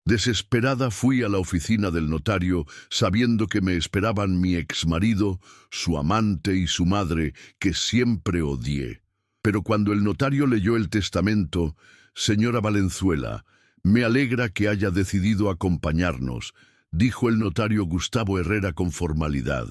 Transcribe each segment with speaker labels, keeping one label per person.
Speaker 1: Desesperada fui a la oficina del notario, sabiendo que me esperaban mi exmarido, su amante y su madre, que siempre odié. Pero cuando el notario leyó el testamento, señora Valenzuela, me alegra que haya decidido acompañarnos, dijo el notario Gustavo Herrera con formalidad,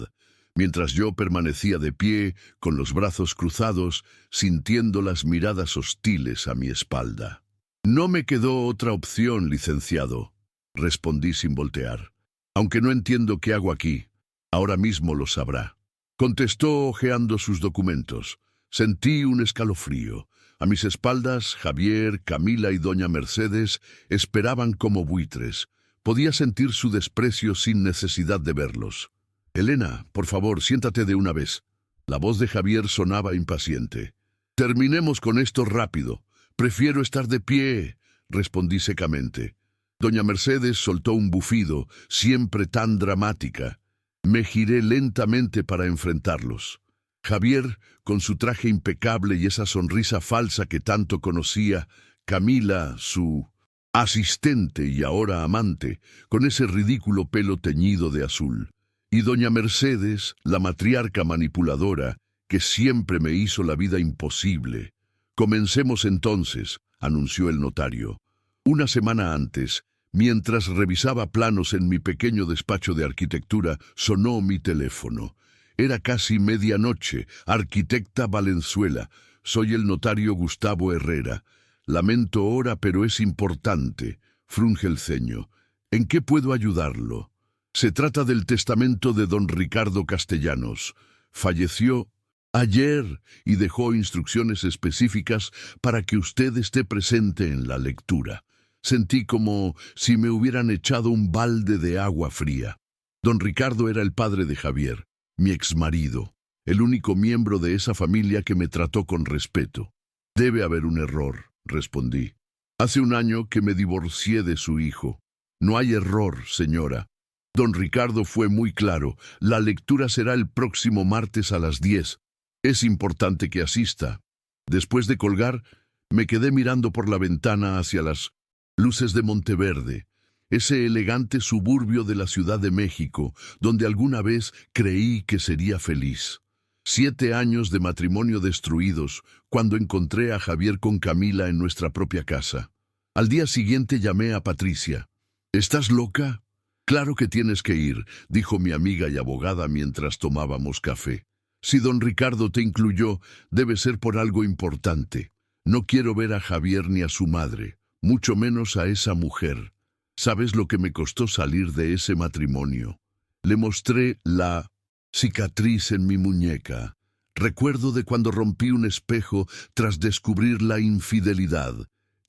Speaker 1: mientras yo permanecía de pie, con los brazos cruzados, sintiendo las miradas hostiles a mi espalda. No me quedó otra opción, licenciado, respondí sin voltear. Aunque no entiendo qué hago aquí, ahora mismo lo sabrá. Contestó hojeando sus documentos. Sentí un escalofrío. A mis espaldas, Javier, Camila y doña Mercedes esperaban como buitres. Podía sentir su desprecio sin necesidad de verlos. Elena, por favor, siéntate de una vez. La voz de Javier sonaba impaciente. Terminemos con esto rápido. Prefiero estar de pie, respondí secamente. Doña Mercedes soltó un bufido, siempre tan dramática. Me giré lentamente para enfrentarlos. Javier, con su traje impecable y esa sonrisa falsa que tanto conocía, Camila, su asistente y ahora amante, con ese ridículo pelo teñido de azul. Y doña Mercedes, la matriarca manipuladora, que siempre me hizo la vida imposible. Comencemos entonces, anunció el notario. Una semana antes, mientras revisaba planos en mi pequeño despacho de arquitectura, sonó mi teléfono. Era casi medianoche. Arquitecta Valenzuela. Soy el notario Gustavo Herrera. Lamento hora, pero es importante. Frunge el ceño. ¿En qué puedo ayudarlo? Se trata del testamento de don Ricardo Castellanos. Falleció ayer y dejó instrucciones específicas para que usted esté presente en la lectura. Sentí como si me hubieran echado un balde de agua fría. Don Ricardo era el padre de Javier, mi exmarido, el único miembro de esa familia que me trató con respeto. Debe haber un error, respondí. Hace un año que me divorcié de su hijo. No hay error, señora. Don Ricardo fue muy claro. La lectura será el próximo martes a las 10. Es importante que asista. Después de colgar, me quedé mirando por la ventana hacia las luces de Monteverde, ese elegante suburbio de la Ciudad de México, donde alguna vez creí que sería feliz. 7 años de matrimonio destruidos, cuando encontré a Javier con Camila en nuestra propia casa. Al día siguiente llamé a Patricia. ¿Estás loca? Claro que tienes que ir, dijo mi amiga y abogada mientras tomábamos café. Si don Ricardo te incluyó, debe ser por algo importante. No quiero ver a Javier ni a su madre, mucho menos a esa mujer. ¿Sabes lo que me costó salir de ese matrimonio? Le mostré la cicatriz en mi muñeca. Recuerdo de cuando rompí un espejo tras descubrir la infidelidad.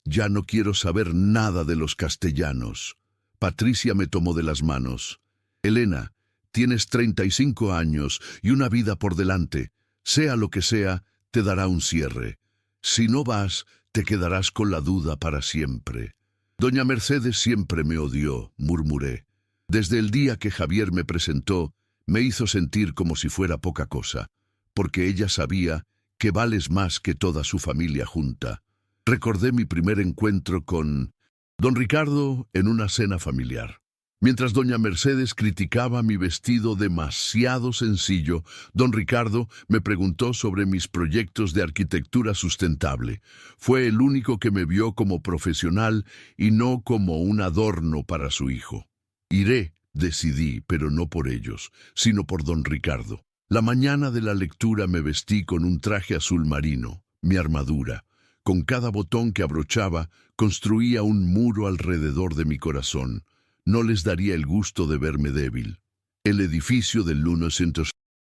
Speaker 1: Ya no quiero saber nada de los Castellanos. Patricia me tomó de las manos. Elena, tienes 35 años y una vida por delante. Sea lo que sea, te dará un cierre. Si no vas, te quedarás con la duda para siempre. Doña Mercedes siempre me odió, murmuré. Desde el día que Javier me presentó, me hizo sentir como si fuera poca cosa, porque ella sabía que vales más que toda su familia junta. Recordé mi primer encuentro con don Ricardo en una cena familiar. Mientras doña Mercedes criticaba mi vestido demasiado sencillo, don Ricardo me preguntó sobre mis proyectos de arquitectura sustentable. Fue el único que me vio como profesional y no como un adorno para su hijo. Iré, decidí, pero no por ellos, sino por don Ricardo. La mañana de la lectura me vestí con un traje azul marino, mi armadura. Con cada botón que abrochaba, construía un muro alrededor de mi corazón. No les daría el gusto de verme débil. El edificio del 1900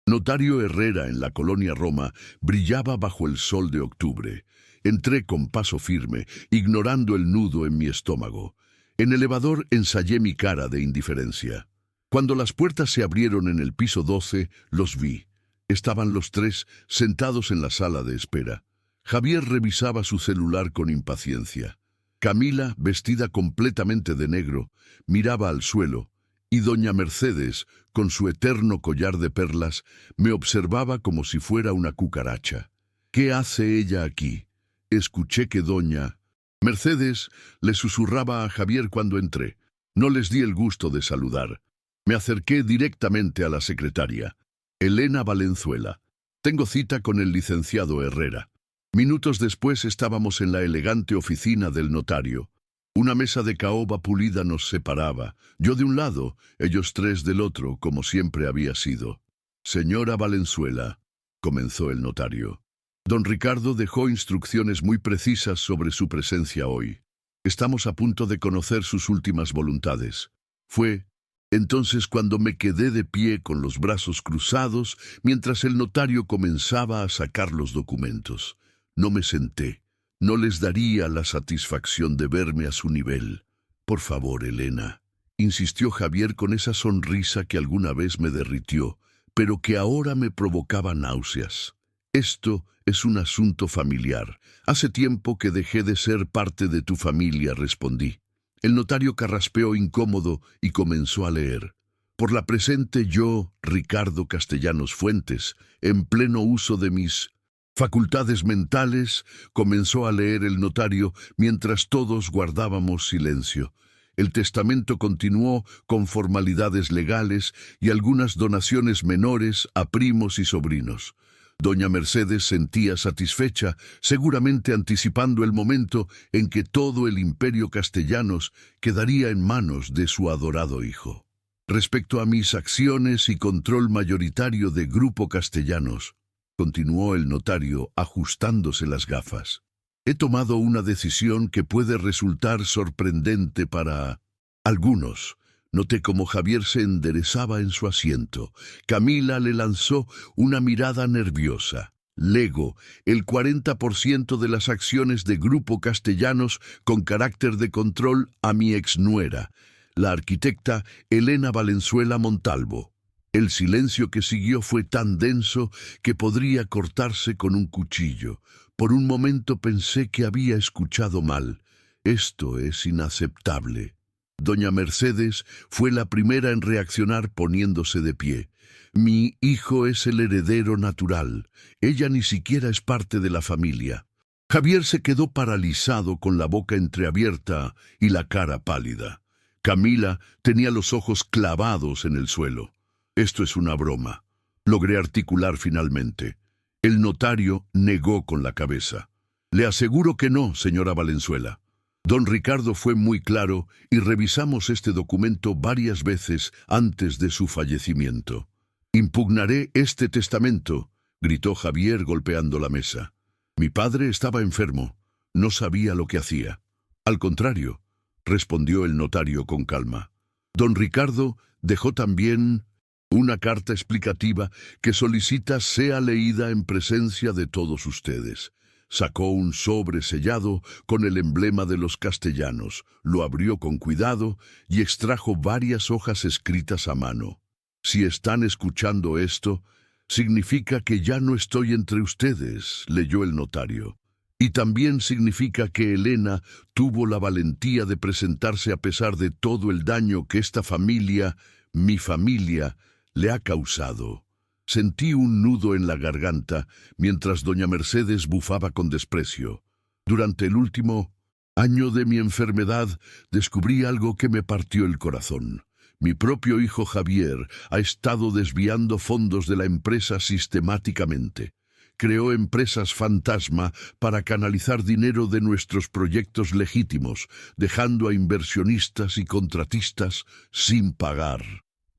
Speaker 1: Notario Herrera en la colonia Roma brillaba bajo el sol de octubre. Entré con paso firme, ignorando el nudo en mi estómago. En el elevador ensayé mi cara de indiferencia. Cuando las puertas se abrieron en el piso 12, los vi. Estaban los tres sentados en la sala de espera. Javier revisaba su celular con impaciencia. Camila, vestida completamente de negro, miraba al suelo, y doña Mercedes, con su eterno collar de perlas, me observaba como si fuera una cucaracha. ¿Qué hace ella aquí? Escuché que doña Mercedes le susurraba a Javier cuando entré. No les di el gusto de saludar. Me acerqué directamente a la secretaria. Elena Valenzuela. Tengo cita con el licenciado Herrera. Minutos después estábamos en la elegante oficina del notario. Una mesa de caoba pulida nos separaba, yo de un lado, ellos tres del otro, como siempre había sido. Señora Valenzuela, comenzó el notario. Don Ricardo dejó instrucciones muy precisas sobre su presencia hoy. Estamos a punto de conocer sus últimas voluntades. Fue entonces cuando me quedé de pie con los brazos cruzados mientras el notario comenzaba a sacar los documentos. No me senté. No les daría la satisfacción de verme a su nivel. Por favor, Elena, insistió Javier con esa sonrisa que alguna vez me derritió, pero que ahora me provocaba náuseas. Esto es un asunto familiar. Hace tiempo que dejé de ser parte de tu familia, respondí. El notario carraspeó incómodo y comenzó a leer. Por la presente yo, Ricardo Castellanos Fuentes, en pleno uso de mis facultades mentales, comenzó a leer el notario mientras todos guardábamos silencio. El testamento continuó con formalidades legales y algunas donaciones menores a primos y sobrinos. Doña Mercedes sentía satisfecha, seguramente anticipando el momento en que todo el imperio Castellanos quedaría en manos de su adorado hijo. Respecto a mis acciones y control mayoritario de Grupo Castellanos, continuó el notario ajustándose las gafas. He tomado una decisión que puede resultar sorprendente para algunos. Noté cómo Javier se enderezaba en su asiento. Camila le lanzó una mirada nerviosa. Lego el 40% de las acciones de Grupo Castellanos con carácter de control a mi exnuera, la arquitecta Elena Valenzuela Montalvo. El silencio que siguió fue tan denso que podría cortarse con un cuchillo. Por un momento pensé que había escuchado mal. Esto es inaceptable. Doña Mercedes fue la primera en reaccionar poniéndose de pie. Mi hijo es el heredero natural. Ella ni siquiera es parte de la familia. Javier se quedó paralizado con la boca entreabierta y la cara pálida. Camila tenía los ojos clavados en el suelo. Esto es una broma. Logré articular finalmente. El notario negó con la cabeza. Le aseguro que no, señora Valenzuela. Don Ricardo fue muy claro y revisamos este documento varias veces antes de su fallecimiento. Impugnaré este testamento, gritó Javier golpeando la mesa. Mi padre estaba enfermo. No sabía lo que hacía. Al contrario, respondió el notario con calma. Don Ricardo dejó también una carta explicativa que solicita sea leída en presencia de todos ustedes. Sacó un sobre sellado con el emblema de los Castellanos, lo abrió con cuidado y extrajo varias hojas escritas a mano. Si están escuchando esto, significa que ya no estoy entre ustedes, leyó el notario. Y también significa que Elena tuvo la valentía de presentarse a pesar de todo el daño que esta familia, mi familia, le ha causado. Sentí un nudo en la garganta mientras doña Mercedes bufaba con desprecio. Durante el último año de mi enfermedad descubrí algo que me partió el corazón. Mi propio hijo Javier ha estado desviando fondos de la empresa sistemáticamente. Creó empresas fantasma para canalizar dinero de nuestros proyectos legítimos, dejando a inversionistas y contratistas sin pagar.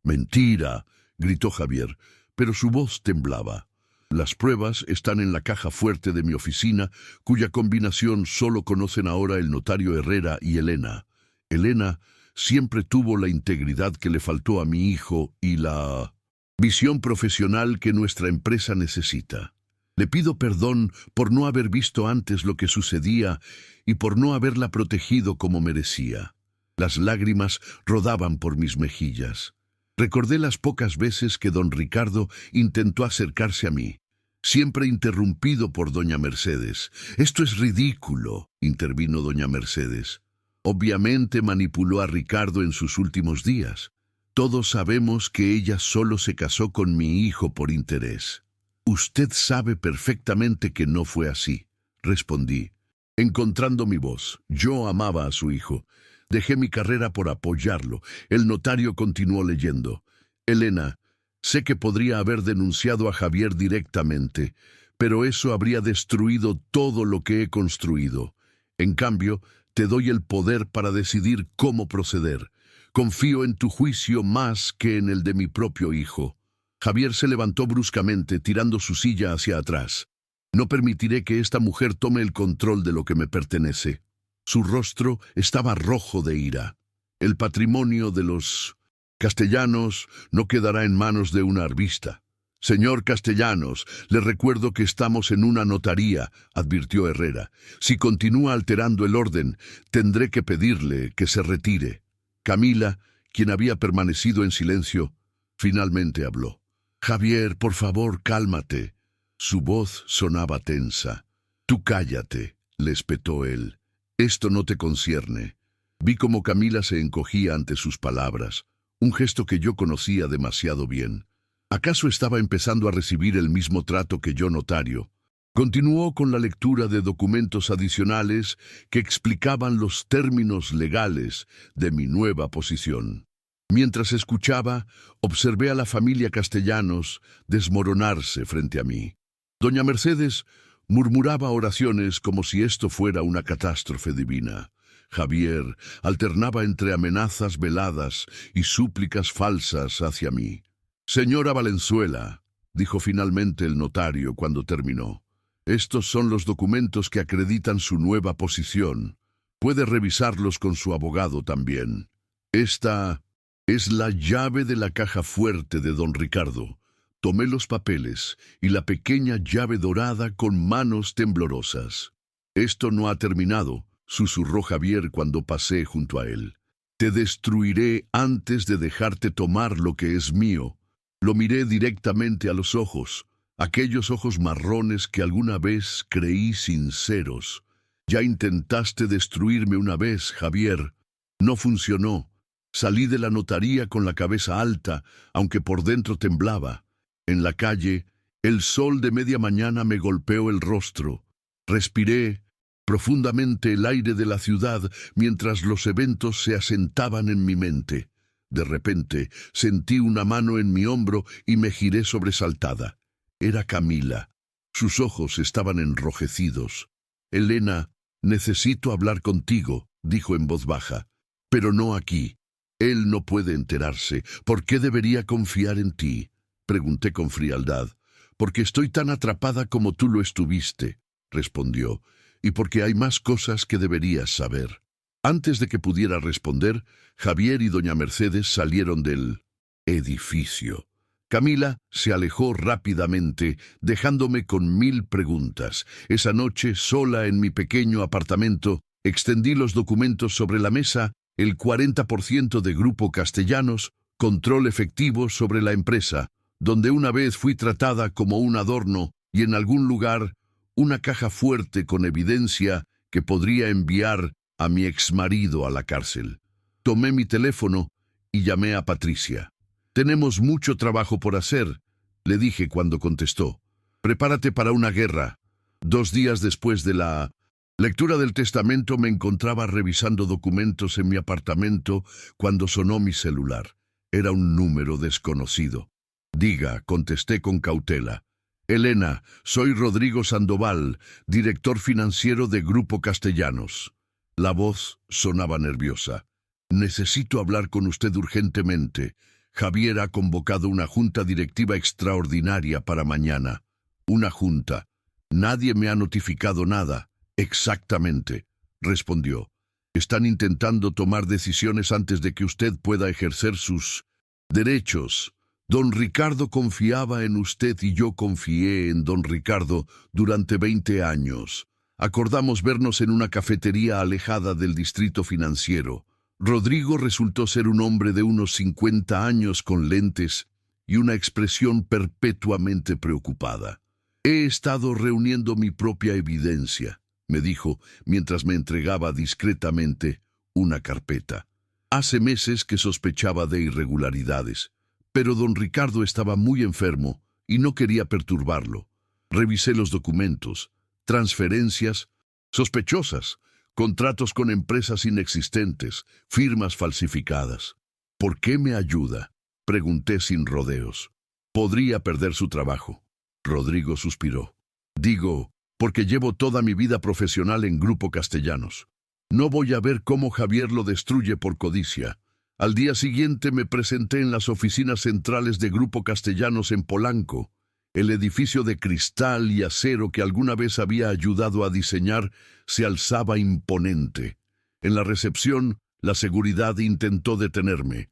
Speaker 1: Mentira, gritó Javier, pero su voz temblaba. Las pruebas están en la caja fuerte de mi oficina, cuya combinación solo conocen ahora el notario Herrera y Elena. Elena siempre tuvo la integridad que le faltó a mi hijo y la visión profesional que nuestra empresa necesita. Le pido perdón por no haber visto antes lo que sucedía y por no haberla protegido como merecía. Las lágrimas rodaban por mis mejillas. Recordé las pocas veces que don Ricardo intentó acercarse a mí, siempre interrumpido por doña Mercedes. Esto es ridículo, intervino doña Mercedes. Obviamente manipuló a Ricardo en sus últimos días. Todos sabemos que ella solo se casó con mi hijo por interés. Usted sabe perfectamente que no fue así, respondí, encontrando mi voz. Yo amaba a su hijo. Dejé mi carrera por apoyarlo. El notario continuó leyendo. Elena, sé que podría haber denunciado a Javier directamente, pero eso habría destruido todo lo que he construido. En cambio, te doy el poder para decidir cómo proceder. Confío en tu juicio más que en el de mi propio hijo. Javier se levantó bruscamente, tirando su silla hacia atrás. No permitiré que esta mujer tome el control de lo que me pertenece. Su rostro estaba rojo de ira. El patrimonio de los Castellanos no quedará en manos de una arbista. Señor Castellanos, le recuerdo que estamos en una notaría, advirtió Herrera. Si continúa alterando el orden, tendré que pedirle que se retire. Camila, quien había permanecido en silencio, finalmente habló. Javier, por favor, cálmate. Su voz sonaba tensa. Tú cállate, le espetó él. Esto no te concierne. Vi cómo Camila se encogía ante sus palabras, un gesto que yo conocía demasiado bien. ¿Acaso estaba empezando a recibir el mismo trato que yo, notario? Continuó con la lectura de documentos adicionales que explicaban los términos legales de mi nueva posición. Mientras escuchaba, observé a la familia Castellanos desmoronarse frente a mí. Doña Mercedes murmuraba oraciones como si esto fuera una catástrofe divina. Javier alternaba entre amenazas veladas y súplicas falsas hacia mí. Señora Valenzuela, dijo finalmente el notario cuando terminó, estos son los documentos que acreditan su nueva posición. Puede revisarlos con su abogado también. Esta es la llave de la caja fuerte de don Ricardo. Tomé los papeles y la pequeña llave dorada con manos temblorosas. Esto no ha terminado, susurró Javier cuando pasé junto a él. Te destruiré antes de dejarte tomar lo que es mío. Lo miré directamente a los ojos, aquellos ojos marrones que alguna vez creí sinceros. Ya intentaste destruirme una vez, Javier. No funcionó. Salí de la notaría con la cabeza alta, aunque por dentro temblaba. En la calle, el sol de media mañana me golpeó el rostro. Respiré profundamente el aire de la ciudad mientras los eventos se asentaban en mi mente. De repente, sentí una mano en mi hombro y me giré sobresaltada. Era Camila. Sus ojos estaban enrojecidos. Elena, necesito hablar contigo, dijo en voz baja. Pero no aquí. Él no puede enterarse. ¿Por qué debería confiar en ti? Pregunté con frialdad. Porque estoy tan atrapada como tú lo estuviste, respondió, y porque hay más cosas que deberías saber. Antes de que pudiera responder, Javier y doña Mercedes salieron del edificio. Camila se alejó rápidamente, dejándome con 1000 preguntas. Esa noche, sola en mi pequeño apartamento, extendí los documentos sobre la mesa, el 40% de Grupo Castellanos, control efectivo sobre la empresa, donde una vez fui tratada como un adorno y en algún lugar una caja fuerte con evidencia que podría enviar a mi exmarido a la cárcel. Tomé mi teléfono y llamé a Patricia. Tenemos mucho trabajo por hacer, le dije cuando contestó. Prepárate para una guerra. 2 días después de la lectura del testamento me encontraba revisando documentos en mi apartamento cuando sonó mi celular. Era un número desconocido. Diga, contesté con cautela. Elena, soy Rodrigo Sandoval, director financiero de Grupo Castellanos. La voz sonaba nerviosa. Necesito hablar con usted urgentemente. Javier ha convocado una junta directiva extraordinaria para mañana. Una junta. Nadie me ha notificado nada. Exactamente, respondió. Están intentando tomar decisiones antes de que usted pueda ejercer sus derechos. Don Ricardo confiaba en usted y yo confié en don Ricardo durante 20 años. Acordamos vernos en una cafetería alejada del distrito financiero. Rodrigo resultó ser un hombre de unos 50 años con lentes y una expresión perpetuamente preocupada. He estado reuniendo mi propia evidencia, me dijo mientras me entregaba discretamente una carpeta. Hace meses que sospechaba de irregularidades, pero don Ricardo estaba muy enfermo y no quería perturbarlo. Revisé los documentos, transferencias sospechosas, Contratos con empresas inexistentes, firmas falsificadas. ¿Por qué me ayuda? Pregunté sin rodeos. Podría perder su trabajo. Rodrigo suspiró. Digo, porque llevo toda mi vida profesional en Grupo Castellanos. No voy a ver cómo Javier lo destruye por codicia. Al día siguiente me presenté en las oficinas centrales de Grupo Castellanos en Polanco. El edificio de cristal y acero que alguna vez había ayudado a diseñar se alzaba imponente. En la recepción, la seguridad intentó detenerme.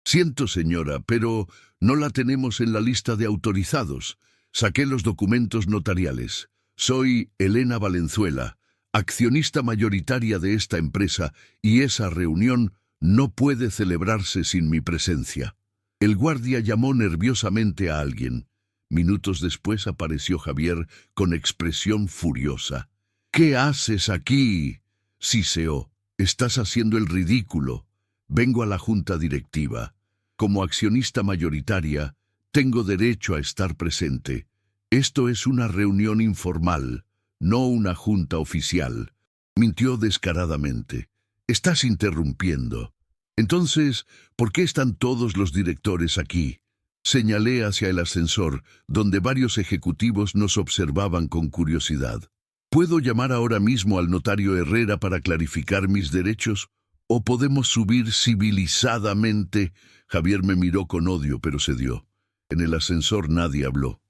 Speaker 1: Siento, señora, pero no la tenemos en la lista de autorizados. Saqué los documentos notariales. Soy Elena Valenzuela, accionista mayoritaria de esta empresa, y esa reunión no puede celebrarse sin mi presencia. El guardia llamó nerviosamente a alguien. Minutos después apareció Javier con expresión furiosa. «¿Qué haces aquí?» siseó. «Estás haciendo el ridículo. Vengo a la junta directiva. Como accionista mayoritaria, tengo derecho a estar presente. Esto es una reunión informal, no una junta oficial». Mintió descaradamente. «Estás interrumpiendo. Entonces, ¿por qué están todos los directores aquí?» Señalé hacia el ascensor, donde varios ejecutivos nos observaban con curiosidad. ¿Puedo llamar ahora mismo al notario Herrera para clarificar mis derechos? ¿O podemos subir civilizadamente? Javier me miró con odio, pero cedió. En el ascensor nadie habló.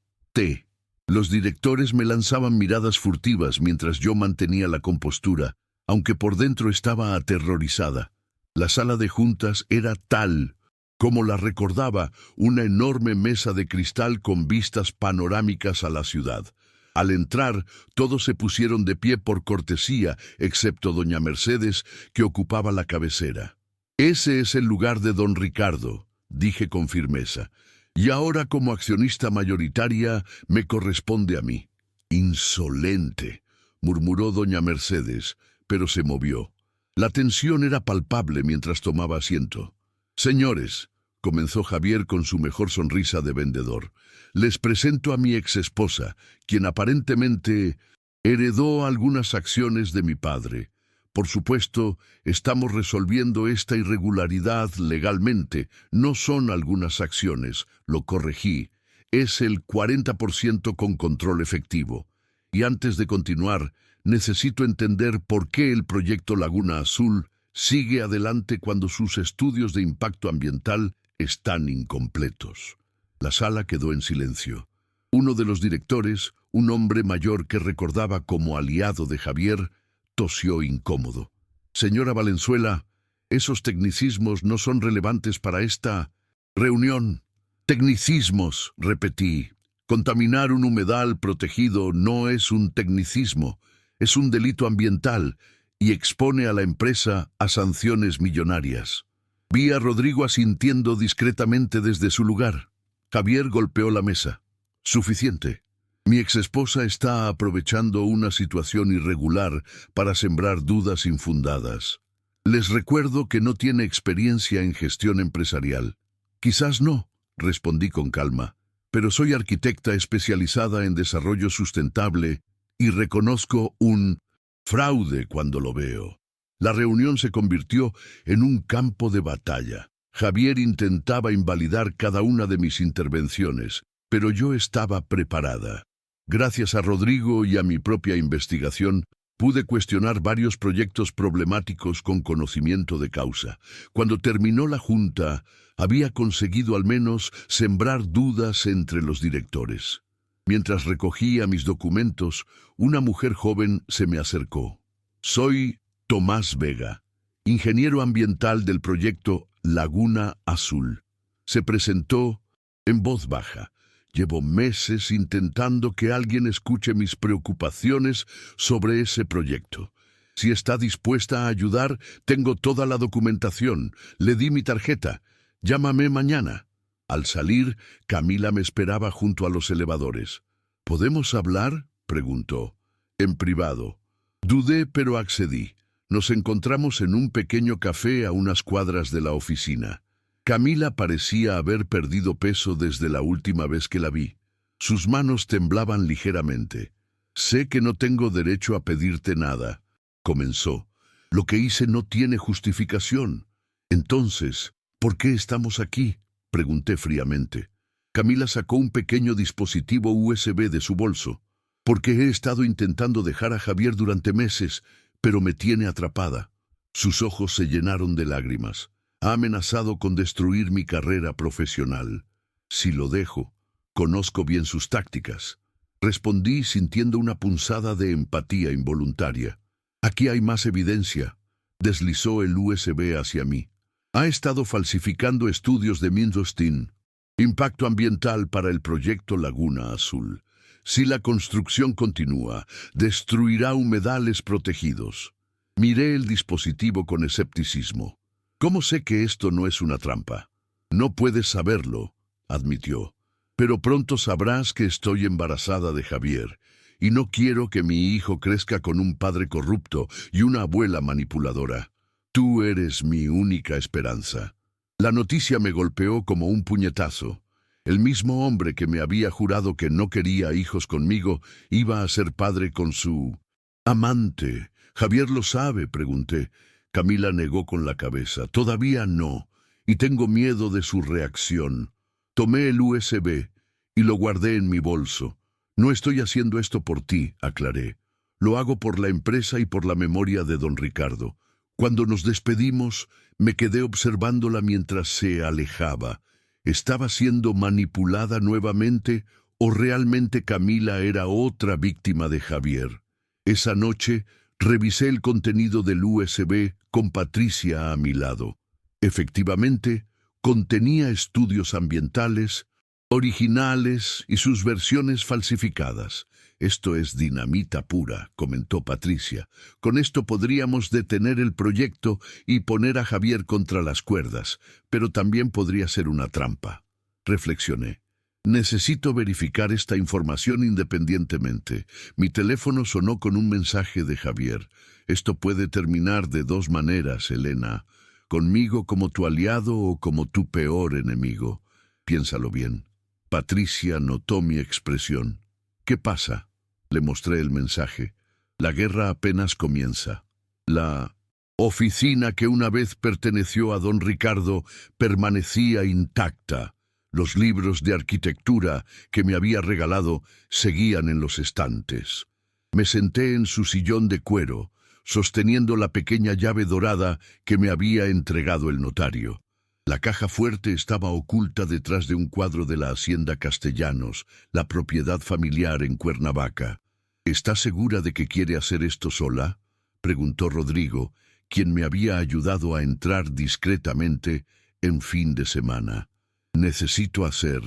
Speaker 1: Los directores me lanzaban miradas furtivas mientras yo mantenía la compostura, aunque por dentro estaba aterrorizada. La sala de juntas era tal como la recordaba, una enorme mesa de cristal con vistas panorámicas a la ciudad. Al entrar, todos se pusieron de pie por cortesía, excepto doña Mercedes, que ocupaba la cabecera. «Ese es el lugar de don Ricardo», dije con firmeza. «Y ahora, como accionista mayoritaria, me corresponde a mí». «Insolente», murmuró doña Mercedes, pero se movió. La tensión era palpable mientras tomaba asiento. «Señores», comenzó Javier con su mejor sonrisa de vendedor, «les presento a mi exesposa, quien aparentemente heredó algunas acciones de mi padre. Por supuesto, estamos resolviendo esta irregularidad legalmente. No son algunas acciones, lo corregí. Es el 40% con control efectivo. Y antes de continuar, necesito entender por qué el proyecto Laguna Azul sigue adelante cuando sus estudios de impacto ambiental están incompletos». La sala quedó en silencio. Uno de los directores, un hombre mayor que recordaba como aliado de Javier, tosió incómodo. «Señora Valenzuela, esos tecnicismos no son relevantes para esta reunión». «Tecnicismos», repetí. «Contaminar un humedal protegido no es un tecnicismo, es un delito ambiental y expone a la empresa a sanciones millonarias». Vi a Rodrigo asintiendo discretamente desde su lugar. Javier golpeó la mesa. «Suficiente. Mi exesposa está aprovechando una situación irregular para sembrar dudas infundadas. Les recuerdo que no tiene experiencia en gestión empresarial». «Quizás no», respondí con calma, «pero soy arquitecta especializada en desarrollo sustentable y reconozco un fraude cuando lo veo». La reunión se convirtió en un campo de batalla. Javier intentaba invalidar cada una de mis intervenciones, pero yo estaba preparada. Gracias a Rodrigo y a mi propia investigación, pude cuestionar varios proyectos problemáticos con conocimiento de causa. Cuando terminó la junta, había conseguido al menos sembrar dudas entre los directores. Mientras recogía mis documentos, una mujer joven se me acercó. «Soy Tomás Vega, ingeniero ambiental del proyecto Laguna Azul». Se presentó en voz baja. «Llevo meses intentando que alguien escuche mis preocupaciones sobre ese proyecto. Si está dispuesta a ayudar, tengo toda la documentación. Le di mi tarjeta. Llámame mañana». Al salir, Camila me esperaba junto a los elevadores. «¿Podemos hablar?», preguntó. «En privado». Dudé, pero accedí. Nos encontramos en un pequeño café a unas cuadras de la oficina. Camila parecía haber perdido peso desde la última vez que la vi. Sus manos temblaban ligeramente. «Sé que no tengo derecho a pedirte nada, comenzó. Lo que hice no tiene justificación. Entonces, ¿por qué estamos aquí?, pregunté fríamente. Camila sacó un pequeño dispositivo USB de su bolso. Porque he estado intentando dejar a Javier durante meses, pero me tiene atrapada. Sus ojos se llenaron de lágrimas. Ha amenazado con destruir mi carrera profesional. Si lo dejo, conozco bien sus tácticas. Respondí sintiendo una punzada de empatía involuntaria. Aquí hay más evidencia. Deslizó el USB hacia mí. Ha estado falsificando estudios de Mindostin. Impacto ambiental para el proyecto Laguna Azul. Si la construcción continúa, destruirá humedales protegidos. Miré el dispositivo con escepticismo. ¿Cómo sé que esto no es una trampa? No puedes saberlo, admitió. Pero pronto sabrás que estoy embarazada de Javier, y no quiero que mi hijo crezca con un padre corrupto y una abuela manipuladora. Tú eres mi única esperanza. La noticia me golpeó como un puñetazo. El mismo hombre que me había jurado que no quería hijos conmigo iba a ser padre con su amante. ¿Javier lo sabe?, pregunté. Camila negó con la cabeza. Todavía no, y tengo miedo de su reacción. Tomé el USB y lo guardé en mi bolso. No estoy haciendo esto por ti, aclaré. Lo hago por la empresa y por la memoria de don Ricardo. Cuando nos despedimos, me quedé observándola mientras se alejaba. ¿Estaba siendo manipulada nuevamente o realmente Camila era otra víctima de Javier? Esa noche revisé el contenido del USB con Patricia a mi lado. Efectivamente, contenía estudios ambientales, originales y sus versiones falsificadas. Esto es dinamita pura, comentó Patricia. Con esto podríamos detener el proyecto y poner a Javier contra las cuerdas, pero también podría ser una trampa. Reflexioné. Necesito verificar esta información independientemente. Mi teléfono sonó con un mensaje de Javier. Esto puede terminar de dos maneras, Elena. Conmigo como tu aliado o como tu peor enemigo. Piénsalo bien. Patricia notó mi expresión. ¿Qué pasa?, le mostré el mensaje. La guerra apenas comienza. La oficina que una vez perteneció a don Ricardo permanecía intacta. Los libros de arquitectura que me había regalado seguían en los estantes. Me senté en su sillón de cuero, sosteniendo la pequeña llave dorada que me había entregado el notario. La caja fuerte estaba oculta detrás de un cuadro de la Hacienda Castellanos, la propiedad familiar en Cuernavaca. ¿Está segura de que quiere hacer esto sola?, preguntó Rodrigo, quien me había ayudado a entrar discretamente en fin de semana. Necesito hacer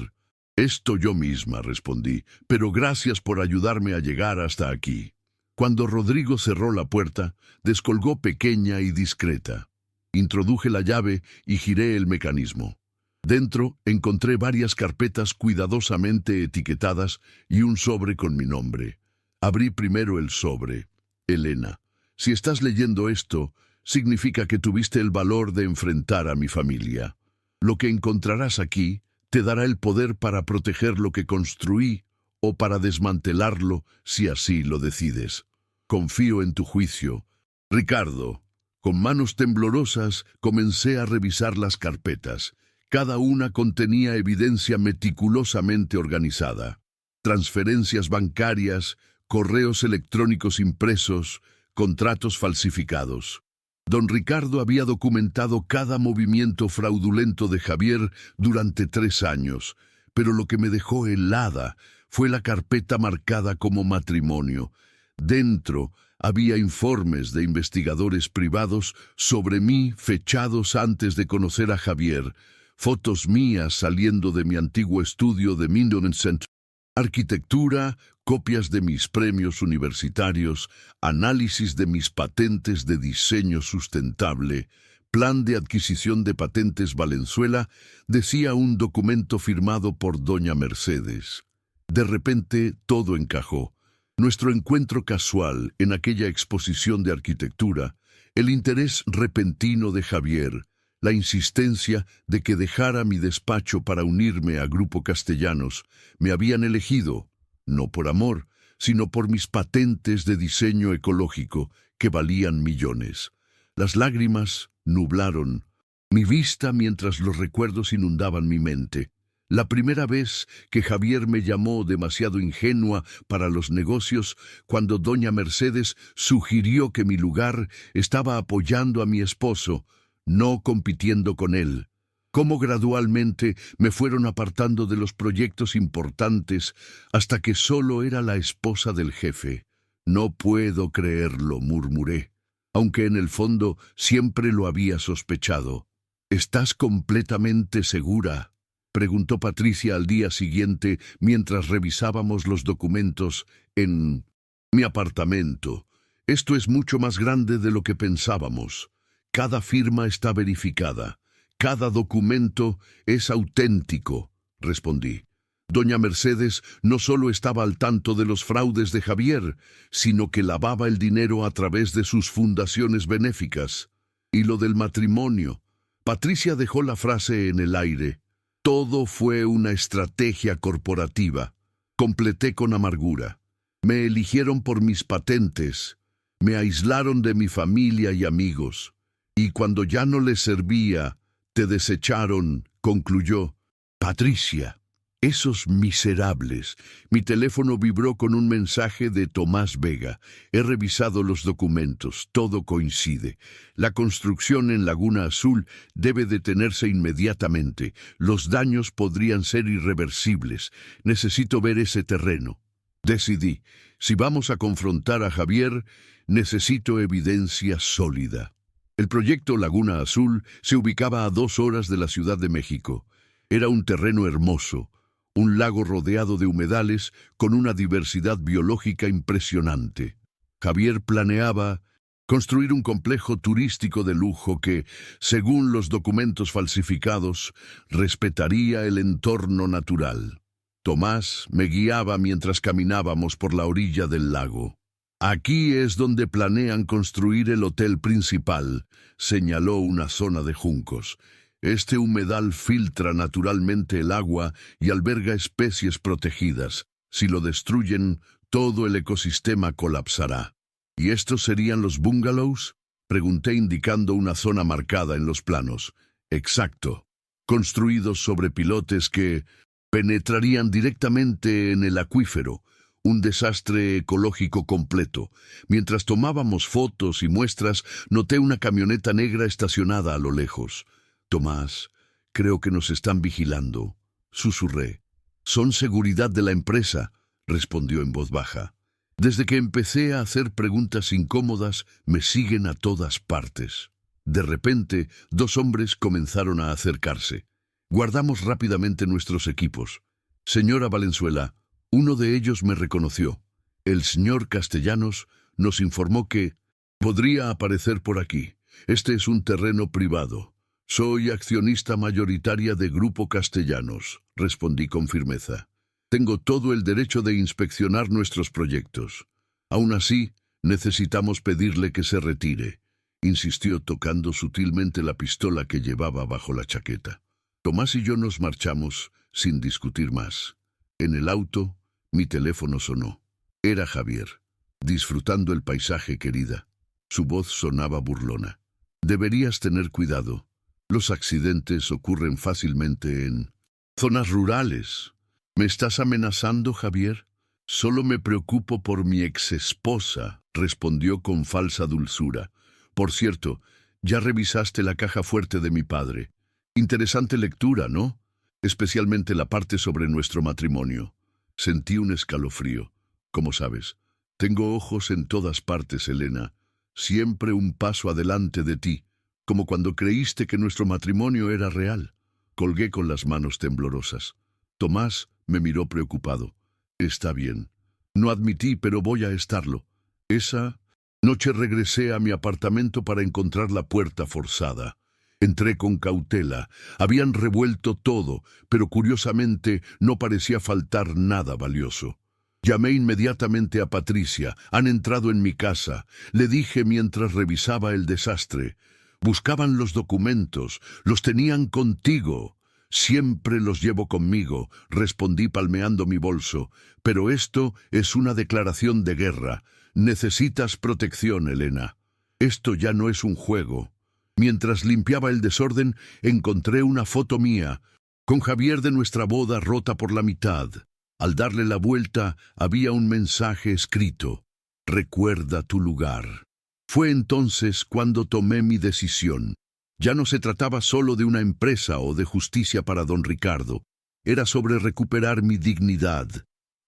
Speaker 1: esto yo misma, respondí, pero gracias por ayudarme a llegar hasta aquí. Cuando Rodrigo cerró la puerta, descolgó pequeña y discreta. Introduje la llave y giré el mecanismo. Dentro encontré varias carpetas cuidadosamente etiquetadas y un sobre con mi nombre. Abrí primero el sobre. Elena, si estás leyendo esto, significa que tuviste el valor de enfrentar a mi familia. Lo que encontrarás aquí te dará el poder para proteger lo que construí o para desmantelarlo si así lo decides. Confío en tu juicio. Ricardo. Con manos temblorosas comencé a revisar las carpetas. Cada una contenía evidencia meticulosamente organizada. Transferencias bancarias, correos electrónicos impresos, contratos falsificados. Don Ricardo había documentado cada movimiento fraudulento de Javier durante 3 años, pero lo que me dejó helada fue la carpeta marcada como matrimonio. Dentro había informes de investigadores privados sobre mí fechados antes de conocer a Javier, fotos mías saliendo de mi antiguo estudio de Minden Center, arquitectura, copias de mis premios universitarios, análisis de mis patentes de diseño sustentable, plan de adquisición de patentes Valenzuela, decía un documento firmado por doña Mercedes. De repente todo encajó. Nuestro encuentro casual en aquella exposición de arquitectura, el interés repentino de Javier, la insistencia de que dejara mi despacho para unirme a Grupo Castellanos, me habían elegido, no por amor, sino por mis patentes de diseño ecológico, que valían millones. Las lágrimas nublaron mi vista mientras los recuerdos inundaban mi mente. La primera vez que Javier me llamó demasiado ingenua para los negocios, cuando doña Mercedes sugirió que mi lugar estaba apoyando a mi esposo, no compitiendo con él. Cómo gradualmente me fueron apartando de los proyectos importantes hasta que solo era la esposa del jefe. No puedo creerlo, murmuré, aunque en el fondo siempre lo había sospechado. ¿Estás completamente segura?, preguntó Patricia al día siguiente mientras revisábamos los documentos en mi apartamento. Esto es mucho más grande de lo que pensábamos. Cada firma está verificada. Cada documento es auténtico, respondí. Doña Mercedes no solo estaba al tanto de los fraudes de Javier, sino que lavaba el dinero a través de sus fundaciones benéficas. Y lo del matrimonio. Patricia dejó la frase en el aire. Todo fue una estrategia corporativa. Completé con amargura. Me eligieron por mis patentes. Me aislaron de mi familia y amigos. Y cuando ya no les servía, te desecharon, concluyó. Patricia. Esos miserables. Mi teléfono vibró con un mensaje de Tomás Vega. He revisado los documentos. Todo coincide. La construcción en Laguna Azul debe detenerse inmediatamente. Los daños podrían ser irreversibles. Necesito ver ese terreno. Decidí. Si vamos a confrontar a Javier, necesito evidencia sólida. El proyecto Laguna Azul se ubicaba a 2 horas de la Ciudad de México. Era un terreno hermoso. Un lago rodeado de humedales con una diversidad biológica impresionante. Javier planeaba construir un complejo turístico de lujo que, según los documentos falsificados, respetaría el entorno natural. Tomás me guiaba mientras caminábamos por la orilla del lago. Aquí es donde planean construir el hotel principal, señaló una zona de juncos. Este humedal filtra naturalmente el agua y alberga especies protegidas. Si lo destruyen, todo el ecosistema colapsará. ¿Y estos serían los bungalows?, pregunté indicando una zona marcada en los planos. Exacto. Construidos sobre pilotes que penetrarían directamente en el acuífero. Un desastre ecológico completo. Mientras tomábamos fotos y muestras, noté una camioneta negra estacionada a lo lejos. Tomás, creo que nos están vigilando, susurré. Son seguridad de la empresa, respondió en voz baja. Desde que empecé a hacer preguntas incómodas, me siguen a todas partes. De repente, 2 hombres comenzaron a acercarse. Guardamos rápidamente nuestros equipos. Señora Valenzuela, uno de ellos me reconoció. El señor Castellanos nos informó que podría aparecer por aquí. Este es un terreno privado. Soy accionista mayoritaria de Grupo Castellanos, respondí con firmeza. Tengo todo el derecho de inspeccionar nuestros proyectos. Aún así, necesitamos pedirle que se retire, insistió tocando sutilmente la pistola que llevaba bajo la chaqueta. Tomás y yo nos marchamos sin discutir más. En el auto, mi teléfono sonó. Era Javier, disfrutando el paisaje, querida. Su voz sonaba burlona. Deberías tener cuidado. Los accidentes ocurren fácilmente en zonas rurales. ¿Me estás amenazando, Javier? Solo me preocupo por mi exesposa, respondió con falsa dulzura. Por cierto, ya revisaste la caja fuerte de mi padre. Interesante lectura, ¿no? Especialmente la parte sobre nuestro matrimonio. Sentí un escalofrío. Como sabes, tengo ojos en todas partes, Elena. Siempre un paso adelante de ti. Como cuando creíste que nuestro matrimonio era real. Colgué con las manos temblorosas. Tomás me miró preocupado. Está bien. No admití, pero voy a estarlo. Esa noche regresé a mi apartamento para encontrar la puerta forzada. Entré con cautela. Habían revuelto todo, pero curiosamente no parecía faltar nada valioso. Llamé inmediatamente a Patricia. Han entrado en mi casa. Le dije mientras revisaba el desastre. Buscaban los documentos, los tenían contigo. Siempre los llevo conmigo, respondí palmeando mi bolso. Pero esto es una declaración de guerra. Necesitas protección, Elena. Esto ya no es un juego. Mientras limpiaba el desorden, encontré una foto mía, con Javier de nuestra boda rota por la mitad. Al darle la vuelta, había un mensaje escrito: recuerda tu lugar. Fue entonces cuando tomé mi decisión. Ya no se trataba solo de una empresa o de justicia para don Ricardo. Era sobre recuperar mi dignidad,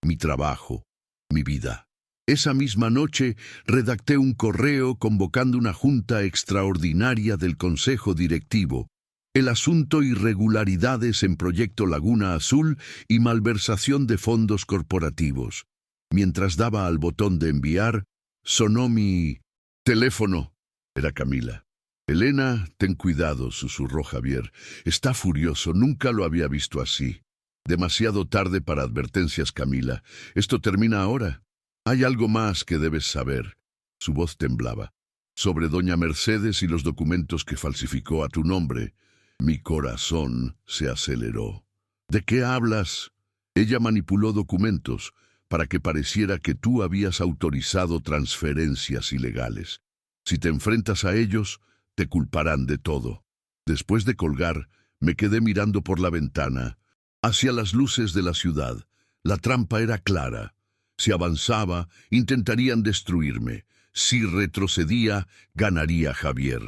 Speaker 1: mi trabajo, mi vida. Esa misma noche redacté un correo convocando una junta extraordinaria del Consejo Directivo. El asunto: irregularidades en Proyecto Laguna Azul y malversación de fondos corporativos. Mientras daba al botón de enviar, sonó mi teléfono. Era Camila. Elena, ten cuidado, susurró Javier. Está furioso, nunca lo había visto así. Demasiado tarde para advertencias, Camila. Esto termina ahora. Hay algo más que debes saber. Su voz temblaba. Sobre doña Mercedes y los documentos que falsificó a tu nombre. Mi corazón se aceleró. ¿De qué hablas? Ella manipuló documentos para que pareciera que tú habías autorizado transferencias ilegales. Si te enfrentas a ellos, te culparán de todo. Después de colgar, me quedé mirando por la ventana, hacia las luces de la ciudad. La trampa era clara. Si avanzaba, intentarían destruirme. Si retrocedía, ganaría Javier.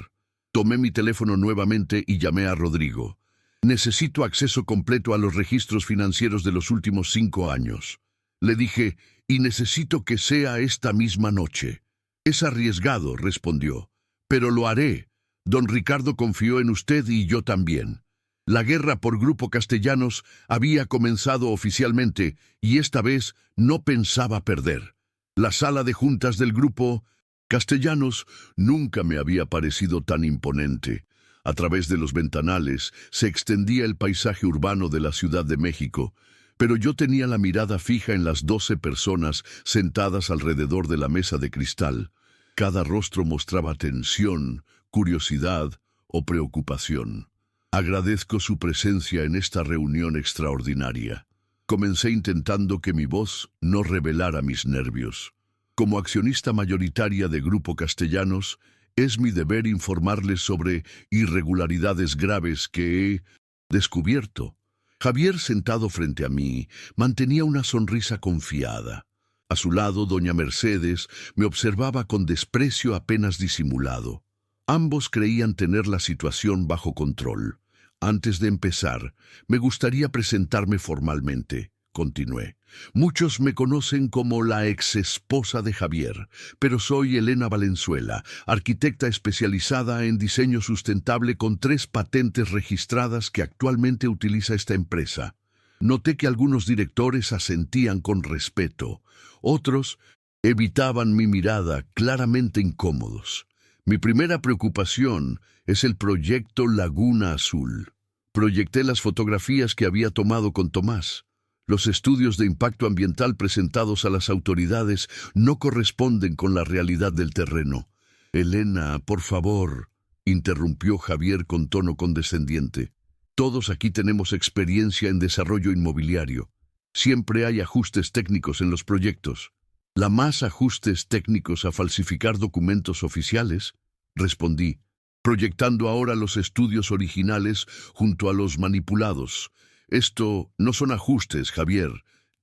Speaker 1: Tomé mi teléfono nuevamente y llamé a Rodrigo. Necesito acceso completo a los registros financieros de los últimos 5 años. Le dije, y necesito que sea esta misma noche. Es arriesgado, respondió, pero lo haré. Don Ricardo confió en usted y yo también. La guerra por Grupo Castellanos había comenzado oficialmente y esta vez no pensaba perder. La sala de juntas del Grupo Castellanos nunca me había parecido tan imponente. A través de los ventanales se extendía el paisaje urbano de la Ciudad de México, pero yo tenía la mirada fija en las 12 personas sentadas alrededor de la mesa de cristal. Cada rostro mostraba tensión, curiosidad o preocupación. Agradezco su presencia en esta reunión extraordinaria. Comencé intentando que mi voz no revelara mis nervios. Como accionista mayoritaria de Grupo Castellanos, es mi deber informarles sobre irregularidades graves que he descubierto. Javier, sentado frente a mí, mantenía una sonrisa confiada. A su lado, doña Mercedes me observaba con desprecio apenas disimulado. Ambos creían tener la situación bajo control. Antes de empezar, me gustaría presentarme formalmente, continué. Muchos me conocen como la exesposa de Javier, pero soy Elena Valenzuela, arquitecta especializada en diseño sustentable con 3 patentes registradas que actualmente utiliza esta empresa. Noté que algunos directores asentían con respeto, otros evitaban mi mirada, claramente incómodos. Mi primera preocupación es el proyecto Laguna Azul. Proyecté las fotografías que había tomado con Tomás. Los estudios de impacto ambiental presentados a las autoridades no corresponden con la realidad del terreno. Elena, por favor, interrumpió Javier con tono condescendiente. Todos aquí tenemos experiencia en desarrollo inmobiliario. Siempre hay ajustes técnicos en los proyectos. ¿La más ajustes técnicos a falsificar documentos oficiales? Respondí, proyectando ahora los estudios originales junto a los manipulados. Esto no son ajustes, Javier,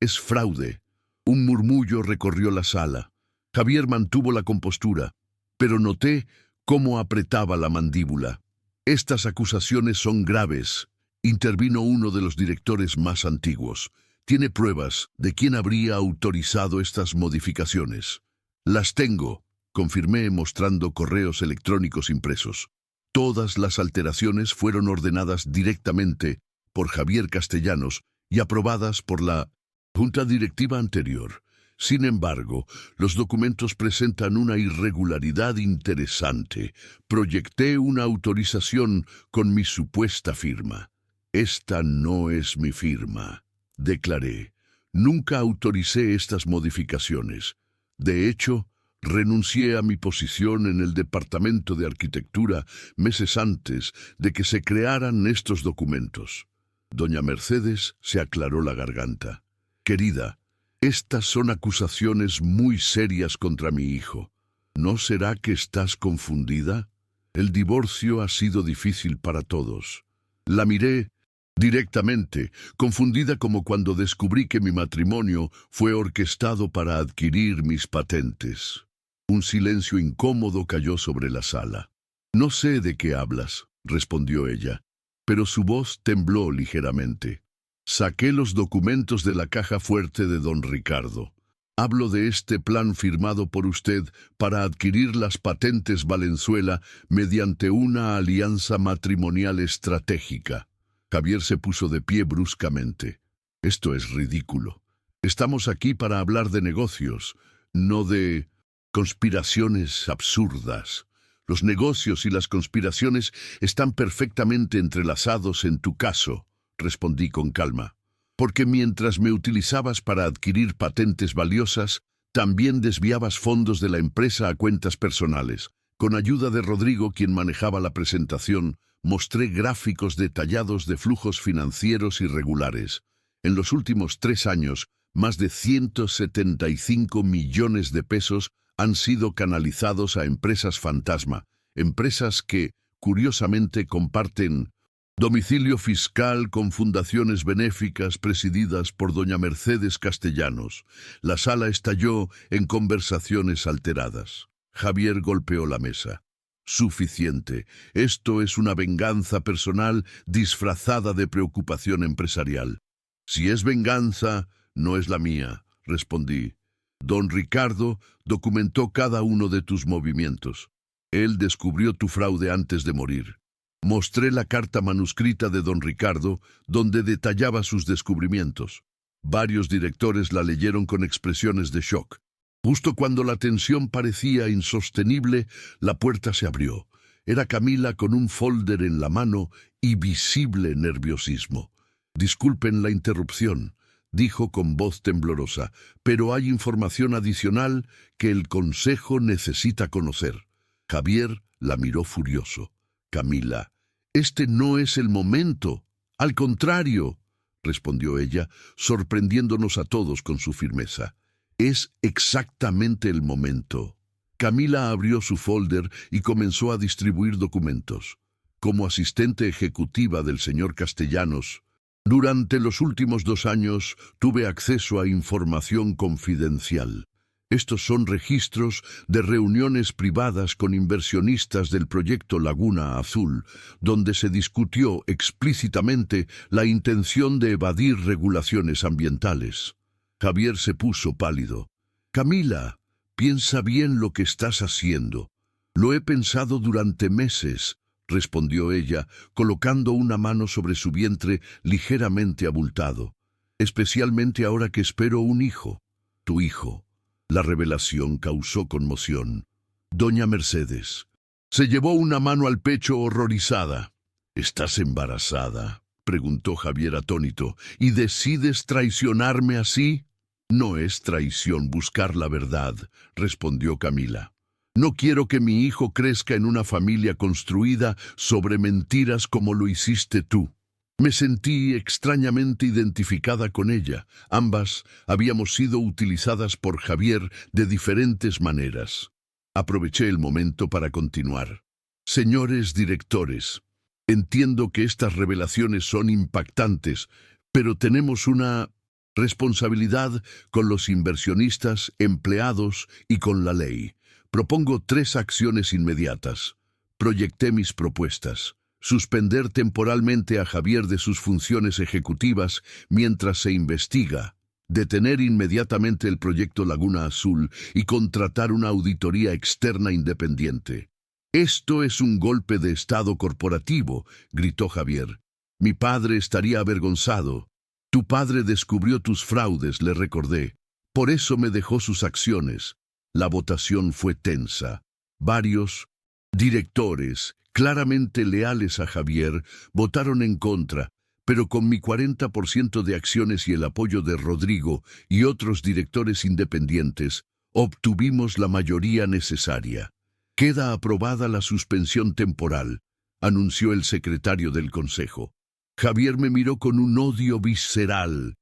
Speaker 1: es fraude. Un murmullo recorrió la sala. Javier mantuvo la compostura, pero noté cómo apretaba la mandíbula. Estas acusaciones son graves, intervino uno de los directores más antiguos. ¿Tiene pruebas de quién habría autorizado estas modificaciones? Las tengo, confirmé mostrando correos electrónicos impresos. Todas las alteraciones fueron ordenadas directamente por Javier Castellanos y aprobadas por la Junta Directiva anterior. Sin embargo, los documentos presentan una irregularidad interesante. Proyecté una autorización con mi supuesta firma. Esta no es mi firma. Declaré, nunca autoricé estas modificaciones. De hecho, renuncié a mi posición en el Departamento de Arquitectura meses antes de que se crearan estos documentos. Doña Mercedes se aclaró la garganta. Querida, Estas son acusaciones muy serias contra mi hijo. ¿No será que estás confundida? El divorcio ha sido difícil para todos. La miré directamente, confundida como cuando descubrí que mi matrimonio fue orquestado para adquirir mis patentes. Un silencio incómodo cayó sobre la sala. No sé de qué hablas, respondió ella, pero su voz tembló ligeramente. Saqué los documentos de la caja fuerte de don Ricardo. Hablo de este plan firmado por usted para adquirir las patentes Valenzuela mediante una alianza matrimonial estratégica. Javier se puso de pie bruscamente. Esto es ridículo. Estamos aquí para hablar de negocios, no de conspiraciones absurdas. Los negocios y las conspiraciones están perfectamente entrelazados en tu caso, respondí con calma. Porque mientras me utilizabas para adquirir patentes valiosas, también desviabas fondos de la empresa a cuentas personales. Con ayuda de Rodrigo, quien manejaba la presentación, mostré gráficos detallados de flujos financieros irregulares. En los últimos 3 años, más de 175 millones de pesos han sido canalizados a empresas fantasma, empresas que, curiosamente, comparten domicilio fiscal con fundaciones benéficas presididas por doña Mercedes Castellanos. La sala estalló en conversaciones alteradas. Javier golpeó la mesa. Suficiente. Esto es una venganza personal disfrazada de preocupación empresarial. Si es venganza, no es la mía, respondí. Don Ricardo documentó cada uno de tus movimientos. Él descubrió tu fraude antes de morir. Mostré la carta manuscrita de don Ricardo, donde detallaba sus descubrimientos. Varios directores la leyeron con expresiones de shock. Justo cuando la tensión parecía insostenible, la puerta se abrió. Era Camila con un folder en la mano y visible nerviosismo. Disculpen la interrupción, dijo con voz temblorosa, pero hay información adicional que el Consejo necesita conocer. Javier la miró furioso. Camila, este no es el momento. Al contrario, respondió ella, sorprendiéndonos a todos con su firmeza. Es exactamente el momento. Camila abrió su folder y comenzó a distribuir documentos. Como asistente ejecutiva del señor Castellanos, durante los últimos 2 años tuve acceso a información confidencial. Estos son registros de reuniones privadas con inversionistas del proyecto Laguna Azul, donde se discutió explícitamente la intención de evadir regulaciones ambientales. Javier se puso pálido. Camila, piensa bien lo que estás haciendo. Lo he pensado durante meses, respondió ella, colocando una mano sobre su vientre ligeramente abultado. Especialmente ahora que espero un hijo. Tu hijo. La revelación causó conmoción. Doña Mercedes se llevó una mano al pecho horrorizada. ¿Estás embarazada?, preguntó Javier atónito. ¿Y decides traicionarme así? No es traición buscar la verdad, respondió Camila. No quiero que mi hijo crezca en una familia construida sobre mentiras como lo hiciste tú. Me sentí extrañamente identificada con ella. Ambas habíamos sido utilizadas por Javier de diferentes maneras. Aproveché el momento para continuar. Señores directores, entiendo que estas revelaciones son impactantes, pero tenemos una responsabilidad con los inversionistas, empleados y con la ley. Propongo 3 acciones inmediatas. Proyecté mis propuestas. Suspender temporalmente a Javier de sus funciones ejecutivas mientras se investiga, detener inmediatamente el proyecto Laguna Azul y contratar una auditoría externa independiente. Esto es un golpe de Estado corporativo, gritó Javier. Mi padre estaría avergonzado. Tu padre descubrió tus fraudes, le recordé. Por eso me dejó sus acciones. La votación fue tensa. Varios directores, claramente leales a Javier, votaron en contra, pero con mi 40% de acciones y el apoyo de Rodrigo y otros directores independientes, obtuvimos la mayoría necesaria. Queda aprobada la suspensión temporal, anunció el secretario del Consejo. Javier me miró con un odio visceral.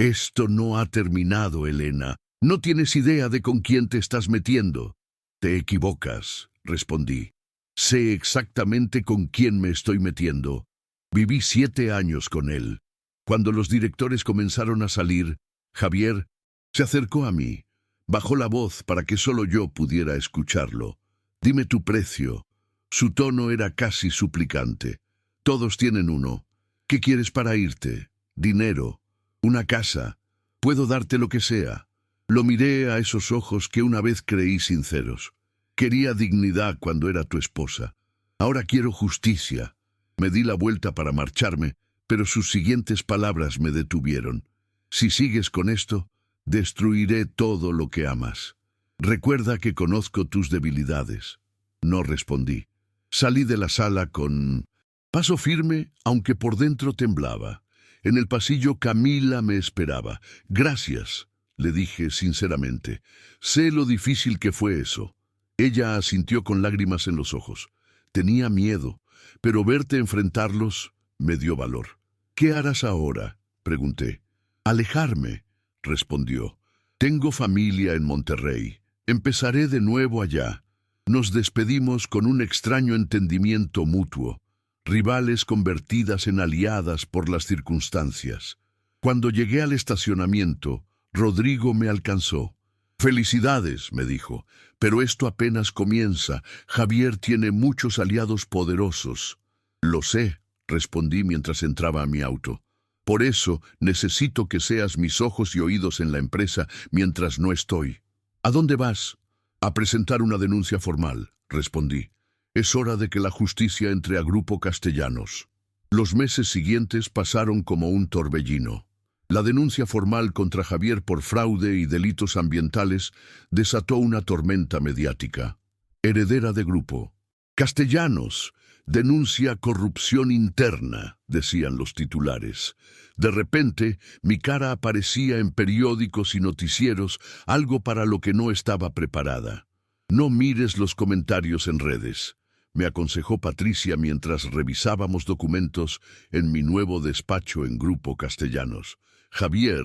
Speaker 1: Esto no ha terminado, Elena. No tienes idea de con quién te estás metiendo. Te equivocas, respondí. Sé exactamente con quién me estoy metiendo. Viví 7 años con él. Cuando los directores comenzaron a salir, Javier se acercó a mí. Bajó la voz para que solo yo pudiera escucharlo. Dime tu precio. Su tono era casi suplicante. Todos tienen uno. ¿Qué quieres para irte? Dinero. Una casa. Puedo darte lo que sea. Lo miré a esos ojos que una vez creí sinceros. Quería dignidad cuando era tu esposa. Ahora quiero justicia. Me di la vuelta para marcharme, pero sus siguientes palabras me detuvieron. Si sigues con esto, destruiré todo lo que amas. Recuerda que conozco tus debilidades. No respondí. Salí de la sala con paso firme, aunque por dentro temblaba. En el pasillo Camila me esperaba. Gracias, le dije sinceramente. Sé lo difícil que fue eso. Ella asintió con lágrimas en los ojos. Tenía miedo, pero verte enfrentarlos me dio valor. ¿Qué harás ahora?, pregunté. Alejarme, respondió. Tengo familia en Monterrey. Empezaré de nuevo allá. Nos despedimos con un extraño entendimiento mutuo, rivales convertidas en aliadas por las circunstancias. Cuando llegué al estacionamiento, Rodrigo me alcanzó. Felicidades, me dijo, pero esto apenas comienza. Javier tiene muchos aliados poderosos. Lo sé, respondí mientras entraba a mi auto. Por eso necesito que seas mis ojos y oídos en la empresa mientras no estoy. ¿A dónde vas? A presentar una denuncia formal, respondí. Es hora de que la justicia entre a Grupo Castellanos. Los meses siguientes pasaron como un torbellino. La denuncia formal contra Javier por fraude y delitos ambientales desató una tormenta mediática. Heredera de Grupo Castellanos denuncia corrupción interna, decían los titulares. De repente, mi cara aparecía en periódicos y noticieros, algo para lo que no estaba preparada. No mires los comentarios en redes, me aconsejó Patricia mientras revisábamos documentos en mi nuevo despacho en Grupo Castellanos. Javier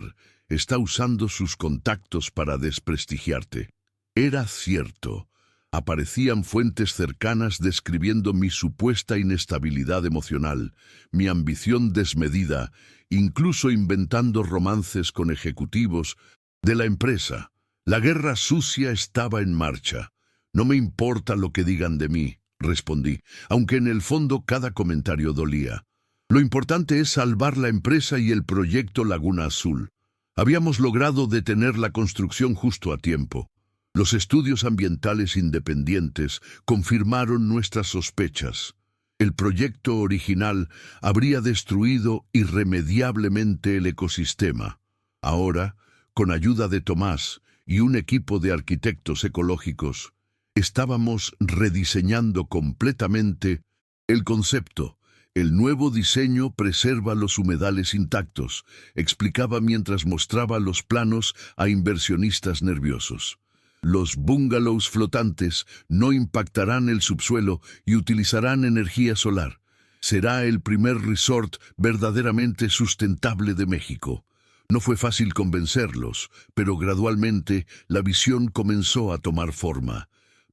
Speaker 1: está usando sus contactos para desprestigiarte. Era cierto. Aparecían fuentes cercanas describiendo mi supuesta inestabilidad emocional, mi ambición desmedida, incluso inventando romances con ejecutivos de la empresa. La guerra sucia estaba en marcha. No me importa lo que digan de mí, respondí, aunque en el fondo cada comentario dolía. Lo importante es salvar la empresa y el proyecto Laguna Azul. Habíamos logrado detener la construcción justo a tiempo. Los estudios ambientales independientes confirmaron nuestras sospechas. El proyecto original habría destruido irremediablemente el ecosistema. Ahora, con ayuda de Tomás y un equipo de arquitectos ecológicos, estábamos rediseñando completamente el concepto. El nuevo diseño preserva los humedales intactos, explicaba mientras mostraba los planos a inversionistas nerviosos. Los bungalows flotantes no impactarán el subsuelo y utilizarán energía solar. Será el primer resort verdaderamente sustentable de México. No fue fácil convencerlos, pero gradualmente la visión comenzó a tomar forma.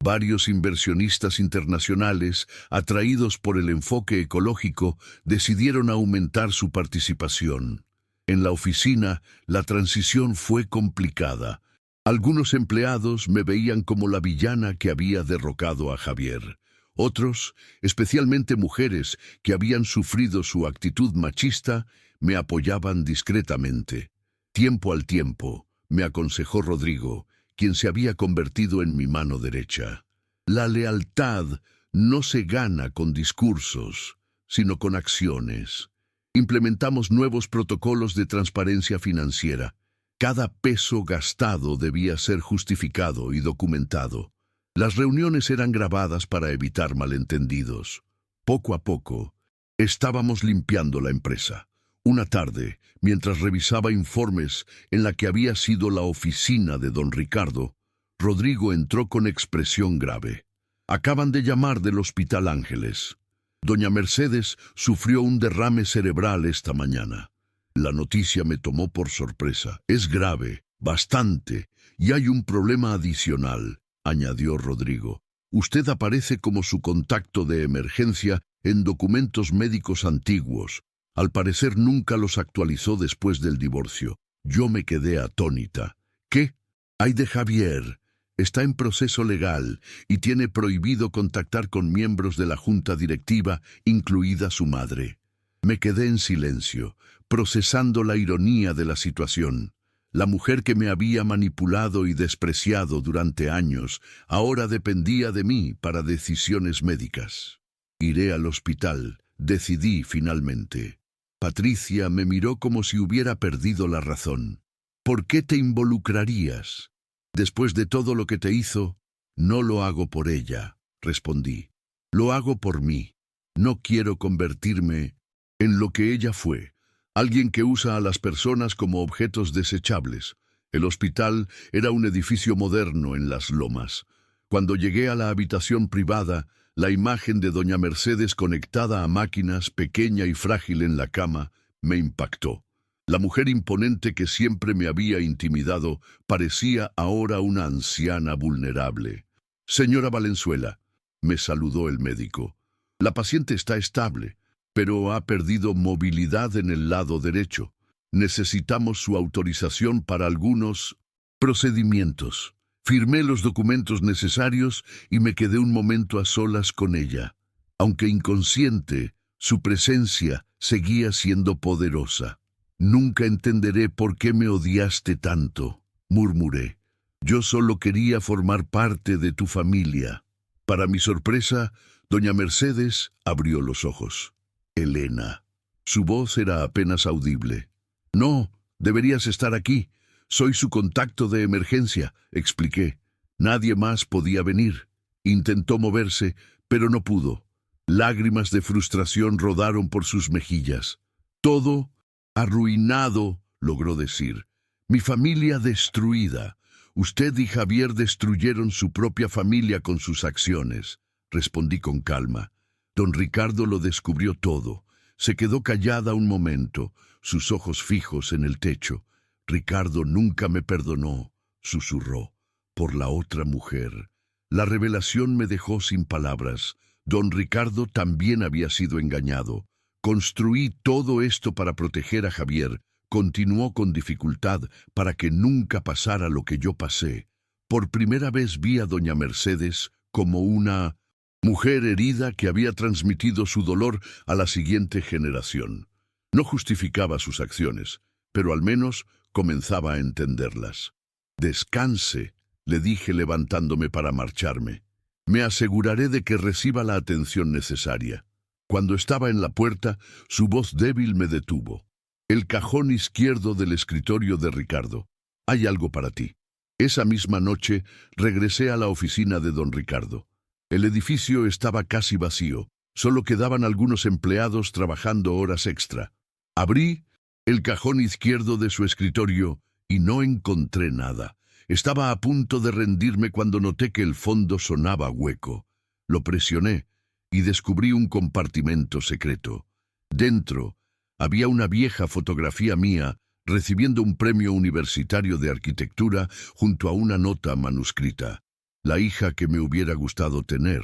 Speaker 1: Varios inversionistas internacionales, atraídos por el enfoque ecológico, decidieron aumentar su participación. En la oficina, la transición fue complicada. Algunos empleados me veían como la villana que había derrocado a Javier. Otros, especialmente mujeres que habían sufrido su actitud machista, me apoyaban discretamente. Tiempo al tiempo, me aconsejó Rodrigo, quien se había convertido en mi mano derecha. La lealtad no se gana con discursos, sino con acciones. Implementamos nuevos protocolos de transparencia financiera. Cada peso gastado debía ser justificado y documentado. Las reuniones eran grabadas para evitar malentendidos. Poco a poco, estábamos limpiando la empresa. Una tarde, mientras revisaba informes en la que había sido la oficina de don Ricardo, Rodrigo entró con expresión grave. Acaban de llamar del Hospital Ángeles. Doña Mercedes sufrió un derrame cerebral esta mañana. La noticia me tomó por sorpresa. Es grave, bastante, y hay un problema adicional, añadió Rodrigo. Usted aparece como su contacto de emergencia en documentos médicos antiguos. Al parecer nunca los actualizó después del divorcio. Yo me quedé atónita. ¿Qué? Hay de Javier. Está en proceso legal y tiene prohibido contactar con miembros de la junta directiva, incluida su madre. Me quedé en silencio, procesando la ironía de la situación. La mujer que me había manipulado y despreciado durante años ahora dependía de mí para decisiones médicas. Iré al hospital, decidí finalmente. Patricia me miró como si hubiera perdido la razón. ¿Por qué te involucrarías? Después de todo lo que te hizo, no lo hago por ella, respondí. Lo hago por mí. No quiero convertirme en lo que ella fue, alguien que usa a las personas como objetos desechables. El hospital era un edificio moderno en Las Lomas. Cuando llegué a la habitación privada, la imagen de doña Mercedes conectada a máquinas, pequeña y frágil en la cama, me impactó. La mujer imponente que siempre me había intimidado parecía ahora una anciana vulnerable. Señora Valenzuela, me saludó el médico. La paciente está estable, pero ha perdido movilidad en el lado derecho. Necesitamos su autorización para algunos procedimientos. Firmé los documentos necesarios y me quedé un momento a solas con ella. Aunque inconsciente, su presencia seguía siendo poderosa. Nunca entenderé por qué me odiaste tanto, murmuré. Yo solo quería formar parte de tu familia. Para mi sorpresa, doña Mercedes abrió los ojos. Elena. Su voz era apenas audible. No, deberías estar aquí. Soy su contacto de emergencia, expliqué. Nadie más podía venir. Intentó moverse, pero no pudo. Lágrimas de frustración rodaron por sus mejillas. Todo arruinado, logró decir. Mi familia destruida. Usted y Javier destruyeron su propia familia con sus acciones. Respondí con calma. Don Ricardo lo descubrió todo. Se quedó callada un momento, sus ojos fijos en el techo. Ricardo nunca me perdonó, susurró, por la otra mujer. La revelación me dejó sin palabras. Don Ricardo también había sido engañado. Construí todo esto para proteger a Javier. Continuó con dificultad para que nunca pasara lo que yo pasé. Por primera vez vi a doña Mercedes como una mujer herida que había transmitido su dolor a la siguiente generación. No justificaba sus acciones, pero al menos comenzaba a entenderlas. Descanse, le dije levantándome para marcharme. Me aseguraré de que reciba la atención necesaria. Cuando estaba en la puerta, su voz débil me detuvo. El cajón izquierdo del escritorio de Ricardo. Hay algo para ti. Esa misma noche regresé a la oficina de don Ricardo. El edificio estaba casi vacío. Solo quedaban algunos empleados trabajando horas extra. Abrí el cajón izquierdo de su escritorio y no encontré nada. Estaba a punto de rendirme cuando noté que el fondo sonaba hueco. Lo presioné y descubrí un compartimento secreto. Dentro había una vieja fotografía mía recibiendo un premio universitario de arquitectura junto a una nota manuscrita. La hija que me hubiera gustado tener.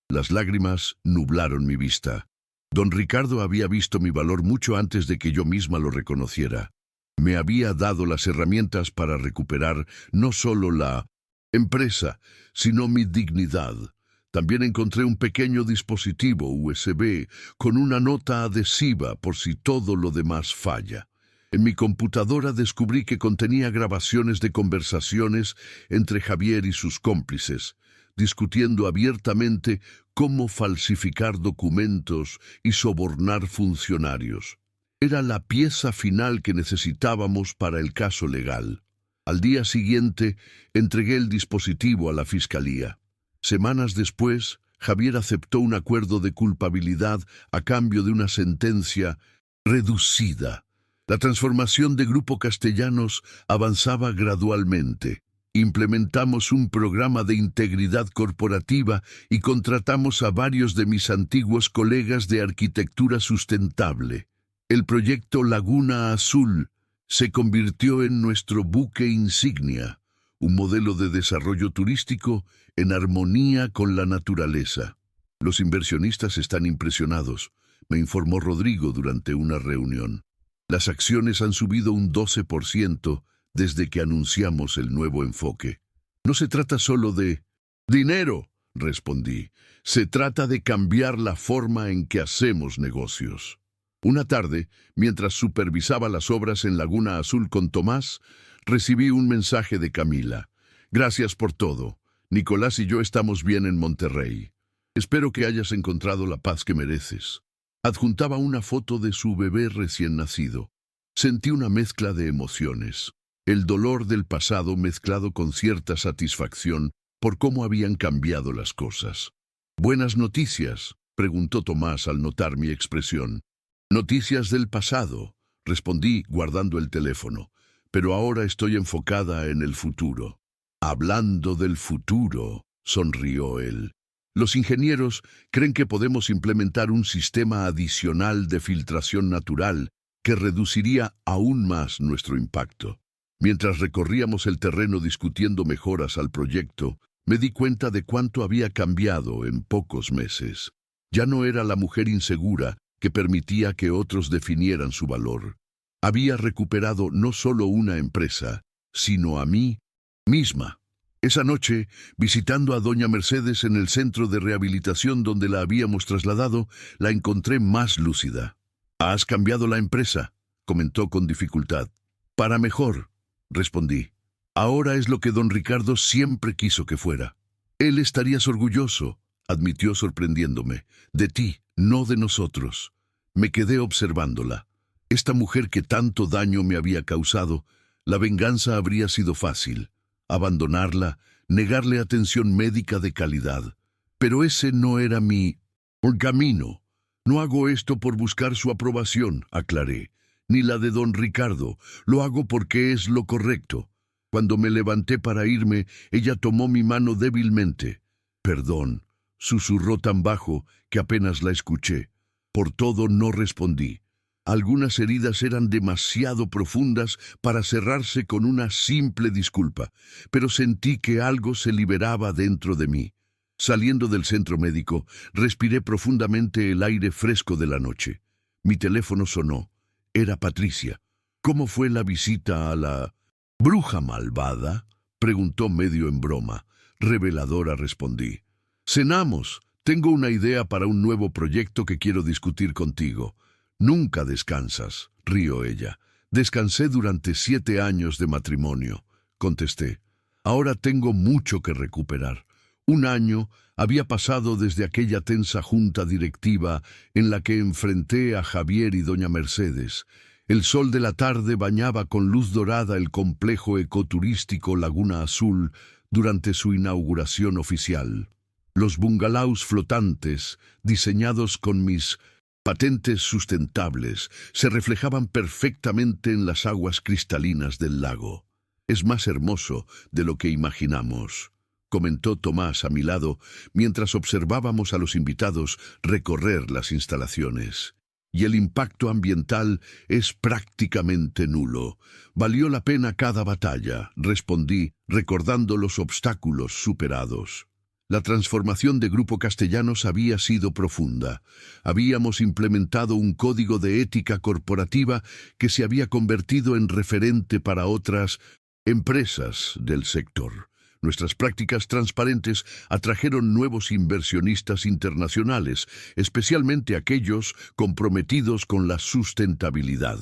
Speaker 1: Las lágrimas nublaron mi vista. Don Ricardo había visto mi valor mucho antes de que yo misma lo reconociera. Me había dado las herramientas para recuperar no solo la empresa, sino mi dignidad. También encontré un pequeño dispositivo USB con una nota adhesiva por si todo lo demás falla. En mi computadora descubrí que contenía grabaciones de conversaciones entre Javier y sus cómplices, discutiendo abiertamente cómo falsificar documentos y sobornar funcionarios. Era la pieza final que necesitábamos para el caso legal. Al día siguiente, entregué el dispositivo a la fiscalía. Semanas después, Javier aceptó un acuerdo de culpabilidad a cambio de una sentencia reducida. La transformación de Grupo Castellanos avanzaba gradualmente. Implementamos un programa de integridad corporativa y contratamos a varios de mis antiguos colegas de arquitectura sustentable. El proyecto Laguna Azul se convirtió en nuestro buque insignia, un modelo de desarrollo turístico en armonía con la naturaleza. Los inversionistas están impresionados, me informó Rodrigo durante una reunión. Las acciones han subido un 12% desde que anunciamos el nuevo enfoque. No se trata solo de dinero, respondí. Se trata de cambiar la forma en que hacemos negocios. Una tarde, mientras supervisaba las obras en Laguna Azul con Tomás, recibí un mensaje de Camila. Gracias por todo. Nicolás y yo estamos bien en Monterrey. Espero que hayas encontrado la paz que mereces. Adjuntaba una foto de su bebé recién nacido. Sentí una mezcla de emociones. El dolor del pasado mezclado con cierta satisfacción por cómo habían cambiado las cosas. «¿Buenas noticias?», preguntó Tomás al notar mi expresión. «Noticias del pasado», respondí guardando el teléfono, «pero ahora estoy enfocada en el futuro». «Hablando del futuro», sonrió él. «Los ingenieros creen que podemos implementar un sistema adicional de filtración natural que reduciría aún más nuestro impacto». Mientras recorríamos el terreno discutiendo mejoras al proyecto, me di cuenta de cuánto había cambiado en pocos meses. Ya no era la mujer insegura que permitía que otros definieran su valor. Había recuperado no solo una empresa, sino a mí misma. Esa noche, visitando a doña Mercedes en el centro de rehabilitación donde la habíamos trasladado, la encontré más lúcida. «¿Has cambiado la empresa?», comentó con dificultad. «Para mejor», respondí. «Ahora es lo que don Ricardo siempre quiso que fuera». «Él estarías orgulloso», admitió sorprendiéndome. «De ti, no de nosotros». Me quedé observándola. Esta mujer que tanto daño me había causado, la venganza habría sido fácil. Abandonarla, negarle atención médica de calidad. Pero ese no era mi camino. «No hago esto por buscar su aprobación», aclaré, «ni la de don Ricardo. Lo hago porque es lo correcto». Cuando me levanté para irme, ella tomó mi mano débilmente. «Perdón», susurró tan bajo que apenas la escuché. Por todo no respondí. Algunas heridas eran demasiado profundas para cerrarse con una simple disculpa, pero sentí que algo se liberaba dentro de mí. Saliendo del centro médico, respiré profundamente el aire fresco de la noche. Mi teléfono sonó. Era Patricia. «¿Cómo fue la visita a la bruja malvada?», preguntó medio en broma. «Reveladora», respondí. «Cenamos. Tengo una idea para un nuevo proyecto que quiero discutir contigo». «Nunca descansas», rió ella. «Descansé durante 7 años de matrimonio», contesté. «Ahora tengo mucho que recuperar». 1 año había pasado desde aquella tensa junta directiva en la que enfrenté a Javier y doña Mercedes. El sol de la tarde bañaba con luz dorada el complejo ecoturístico Laguna Azul durante su inauguración oficial. Los bungalows flotantes, diseñados con mis patentes sustentables, se reflejaban perfectamente en las aguas cristalinas del lago. «Es más hermoso de lo que imaginamos», comentó Tomás a mi lado mientras observábamos a los invitados recorrer las instalaciones. «Y el impacto ambiental es prácticamente nulo. Valió la pena cada batalla», respondí, recordando los obstáculos superados. La transformación de Grupo Castellanos había sido profunda. Habíamos implementado un código de ética corporativa que se había convertido en referente para otras empresas del sector. Nuestras prácticas transparentes atrajeron nuevos inversionistas internacionales, especialmente aquellos comprometidos con la sustentabilidad.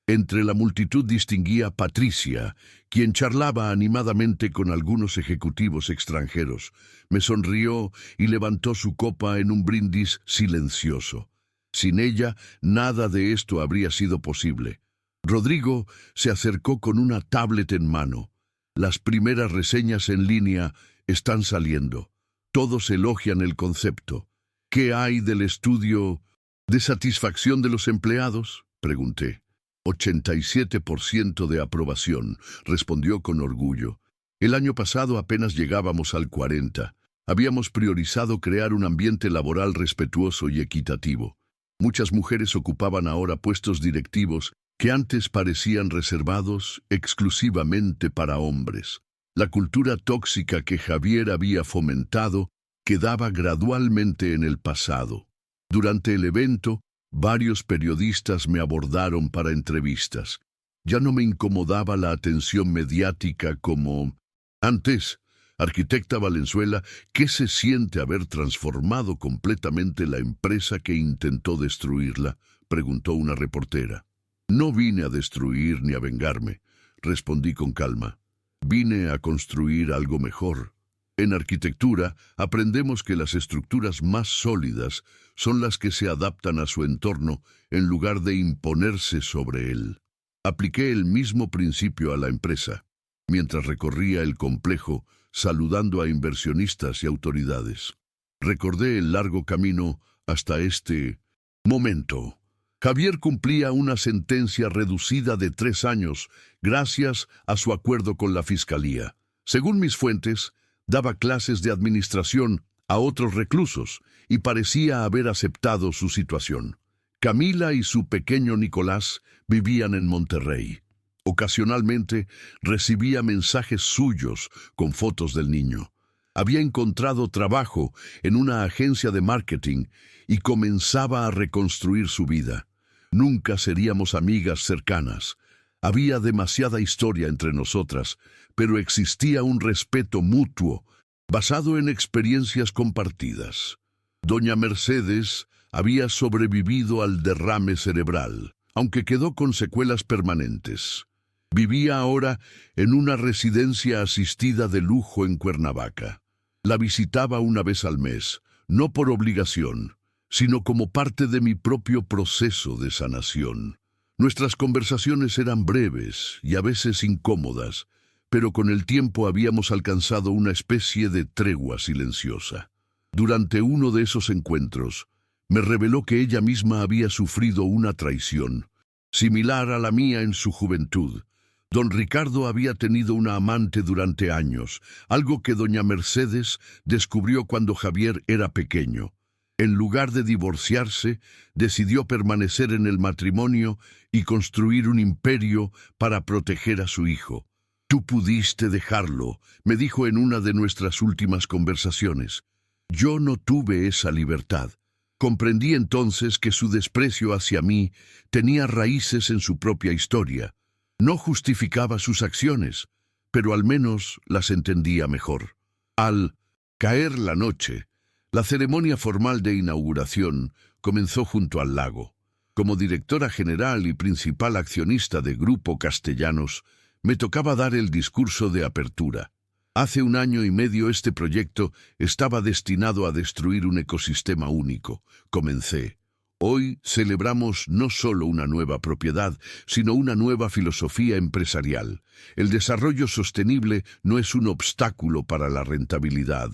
Speaker 1: Entre la multitud distinguía a Patricia, quien charlaba animadamente con algunos ejecutivos extranjeros. Me sonrió y levantó su copa en un brindis silencioso. Sin ella, nada de esto habría sido posible. Rodrigo se acercó con una tablet en mano. «Las primeras reseñas en línea están saliendo. Todos elogian el concepto. ¿Qué hay del estudio de satisfacción de los empleados?», pregunté. 87% de aprobación, respondió con orgullo. El año pasado apenas llegábamos al 40%. Habíamos priorizado crear un ambiente laboral respetuoso y equitativo. Muchas mujeres ocupaban ahora puestos directivos que antes parecían reservados exclusivamente para hombres. La cultura tóxica que Javier había fomentado quedaba gradualmente en el pasado. Durante el evento, varios periodistas me abordaron para entrevistas. Ya no me incomodaba la atención mediática como antes. Arquitecta Valenzuela, ¿qué se siente haber transformado completamente la empresa que intentó destruirla?, preguntó una reportera. No vine a destruir ni a vengarme, respondí con calma. Vine a construir algo mejor. En arquitectura aprendemos que las estructuras más sólidas son las que se adaptan a su entorno en lugar de imponerse sobre él. Apliqué el mismo principio a la empresa, mientras recorría el complejo, saludando a inversionistas y autoridades. Recordé el largo camino hasta este momento. Javier cumplía una sentencia reducida de 3 años gracias a su acuerdo con la Fiscalía. Según mis fuentes, daba clases de administración a otros reclusos y parecía haber aceptado su situación. Camila y su pequeño Nicolás vivían en Monterrey. Ocasionalmente recibía mensajes suyos con fotos del niño. Había encontrado trabajo en una agencia de marketing y comenzaba a reconstruir su vida. Nunca seríamos amigas cercanas. Había demasiada historia entre nosotras, pero existía un respeto mutuo, basado en experiencias compartidas. Doña Mercedes había sobrevivido al derrame cerebral, aunque quedó con secuelas permanentes. Vivía ahora en una residencia asistida de lujo en Cuernavaca. La visitaba una vez al mes, no por obligación, sino como parte de mi propio proceso de sanación. Nuestras conversaciones eran breves y a veces incómodas, pero con el tiempo habíamos alcanzado una especie de tregua silenciosa. Durante uno de esos encuentros, me reveló que ella misma había sufrido una traición, similar a la mía en su juventud. Don Ricardo había tenido una amante durante años, algo que doña Mercedes descubrió cuando Javier era pequeño. En lugar de divorciarse, decidió permanecer en el matrimonio y construir un imperio para proteger a su hijo. «Tú pudiste dejarlo», me dijo en una de nuestras últimas conversaciones. Yo no tuve esa libertad. Comprendí entonces que su desprecio hacia mí tenía raíces en su propia historia. No justificaba sus acciones, pero al menos las entendía mejor. Al caer la noche, la ceremonia formal de inauguración comenzó junto al lago. Como directora general y principal accionista de Grupo Castellanos, me tocaba dar el discurso de apertura. Hace 1 año y medio este proyecto estaba destinado a destruir un ecosistema único. Comencé. Hoy celebramos no solo una nueva propiedad, sino una nueva filosofía empresarial. El desarrollo sostenible no es un obstáculo para la rentabilidad,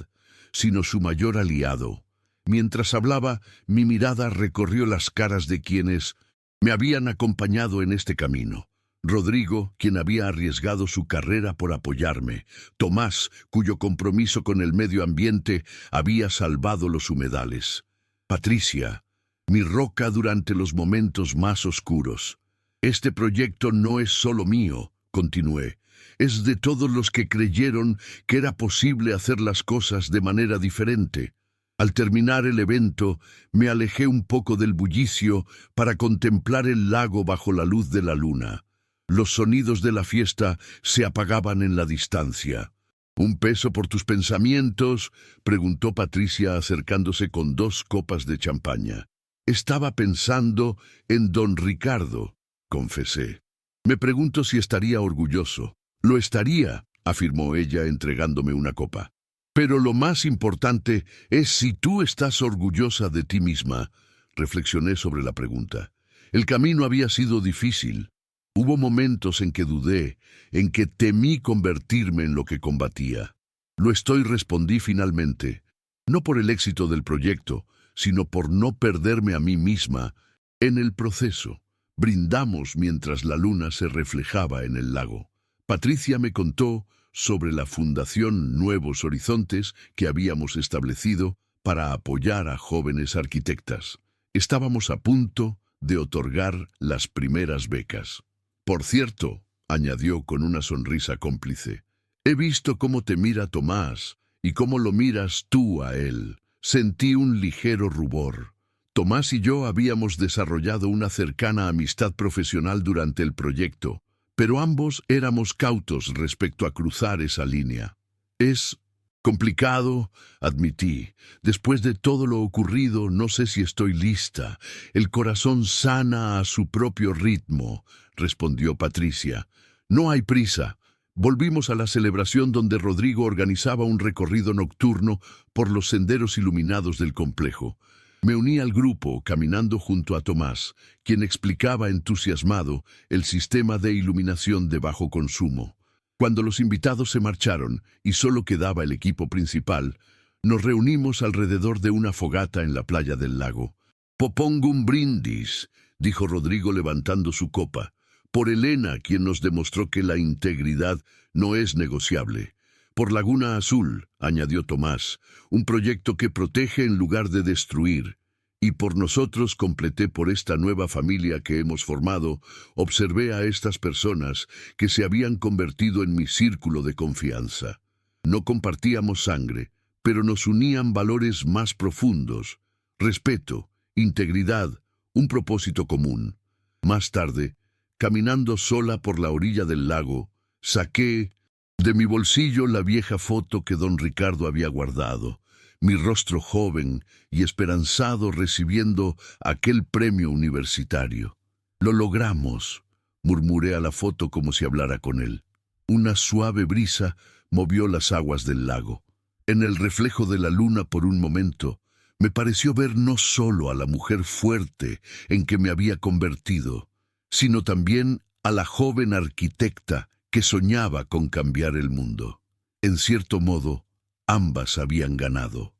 Speaker 1: sino su mayor aliado. Mientras hablaba, mi mirada recorrió las caras de quienes me habían acompañado en este camino. Rodrigo, quien había arriesgado su carrera por apoyarme. Tomás, cuyo compromiso con el medio ambiente había salvado los humedales. Patricia, mi roca durante los momentos más oscuros. Este proyecto no es solo mío, continué. Es de todos los que creyeron que era posible hacer las cosas de manera diferente. Al terminar el evento, me alejé un poco del bullicio para contemplar el lago bajo la luz de la luna. Los sonidos de la fiesta se apagaban en la distancia. «¿Un peso por tus pensamientos?», preguntó Patricia acercándose con 2 copas de champaña. «Estaba pensando en don Ricardo», confesé. «Me pregunto si estaría orgulloso». «Lo estaría», afirmó ella entregándome una copa. «Pero lo más importante es si tú estás orgullosa de ti misma», reflexioné sobre la pregunta. El camino había sido difícil. Hubo momentos en que dudé, en que temí convertirme en lo que combatía. «Lo estoy», respondí finalmente, no por el éxito del proyecto, sino por no perderme a mí misma en el proceso. Brindamos mientras la luna se reflejaba en el lago. Patricia me contó sobre la Fundación Nuevos Horizontes que habíamos establecido para apoyar a jóvenes arquitectas. Estábamos a punto de otorgar las primeras becas. Por cierto, añadió con una sonrisa cómplice, he visto cómo te mira Tomás y cómo lo miras tú a él. Sentí un ligero rubor. Tomás y yo habíamos desarrollado una cercana amistad profesional durante el proyecto, pero ambos éramos cautos respecto a cruzar esa línea. Es complicado, admití. Después de todo lo ocurrido, no sé si estoy lista. El corazón sana a su propio ritmo, respondió Patricia. No hay prisa. Volvimos a la celebración donde Rodrigo organizaba un recorrido nocturno por los senderos iluminados del complejo. Me uní al grupo caminando junto a Tomás, quien explicaba entusiasmado el sistema de iluminación de bajo consumo. Cuando los invitados se marcharon y solo quedaba el equipo principal, nos reunimos alrededor de una fogata en la playa del lago. «Propongo un brindis», dijo Rodrigo levantando su copa, «por Elena, quien nos demostró que la integridad no es negociable. Por Laguna Azul», añadió Tomás, «un proyecto que protege en lugar de destruir. Y por nosotros», completé, «por esta nueva familia que hemos formado». Observé a estas personas que se habían convertido en mi círculo de confianza. No compartíamos sangre, pero nos unían valores más profundos: respeto, integridad, un propósito común. Más tarde, caminando sola por la orilla del lago, saqué de mi bolsillo la vieja foto que don Ricardo había guardado. Mi rostro joven y esperanzado recibiendo aquel premio universitario. «Lo logramos», murmuré a la foto como si hablara con él. Una suave brisa movió las aguas del lago. En el reflejo de la luna, por un momento, me pareció ver no solo a la mujer fuerte en que me había convertido, sino también a la joven arquitecta que soñaba con cambiar el mundo. En cierto modo, ambas habían ganado.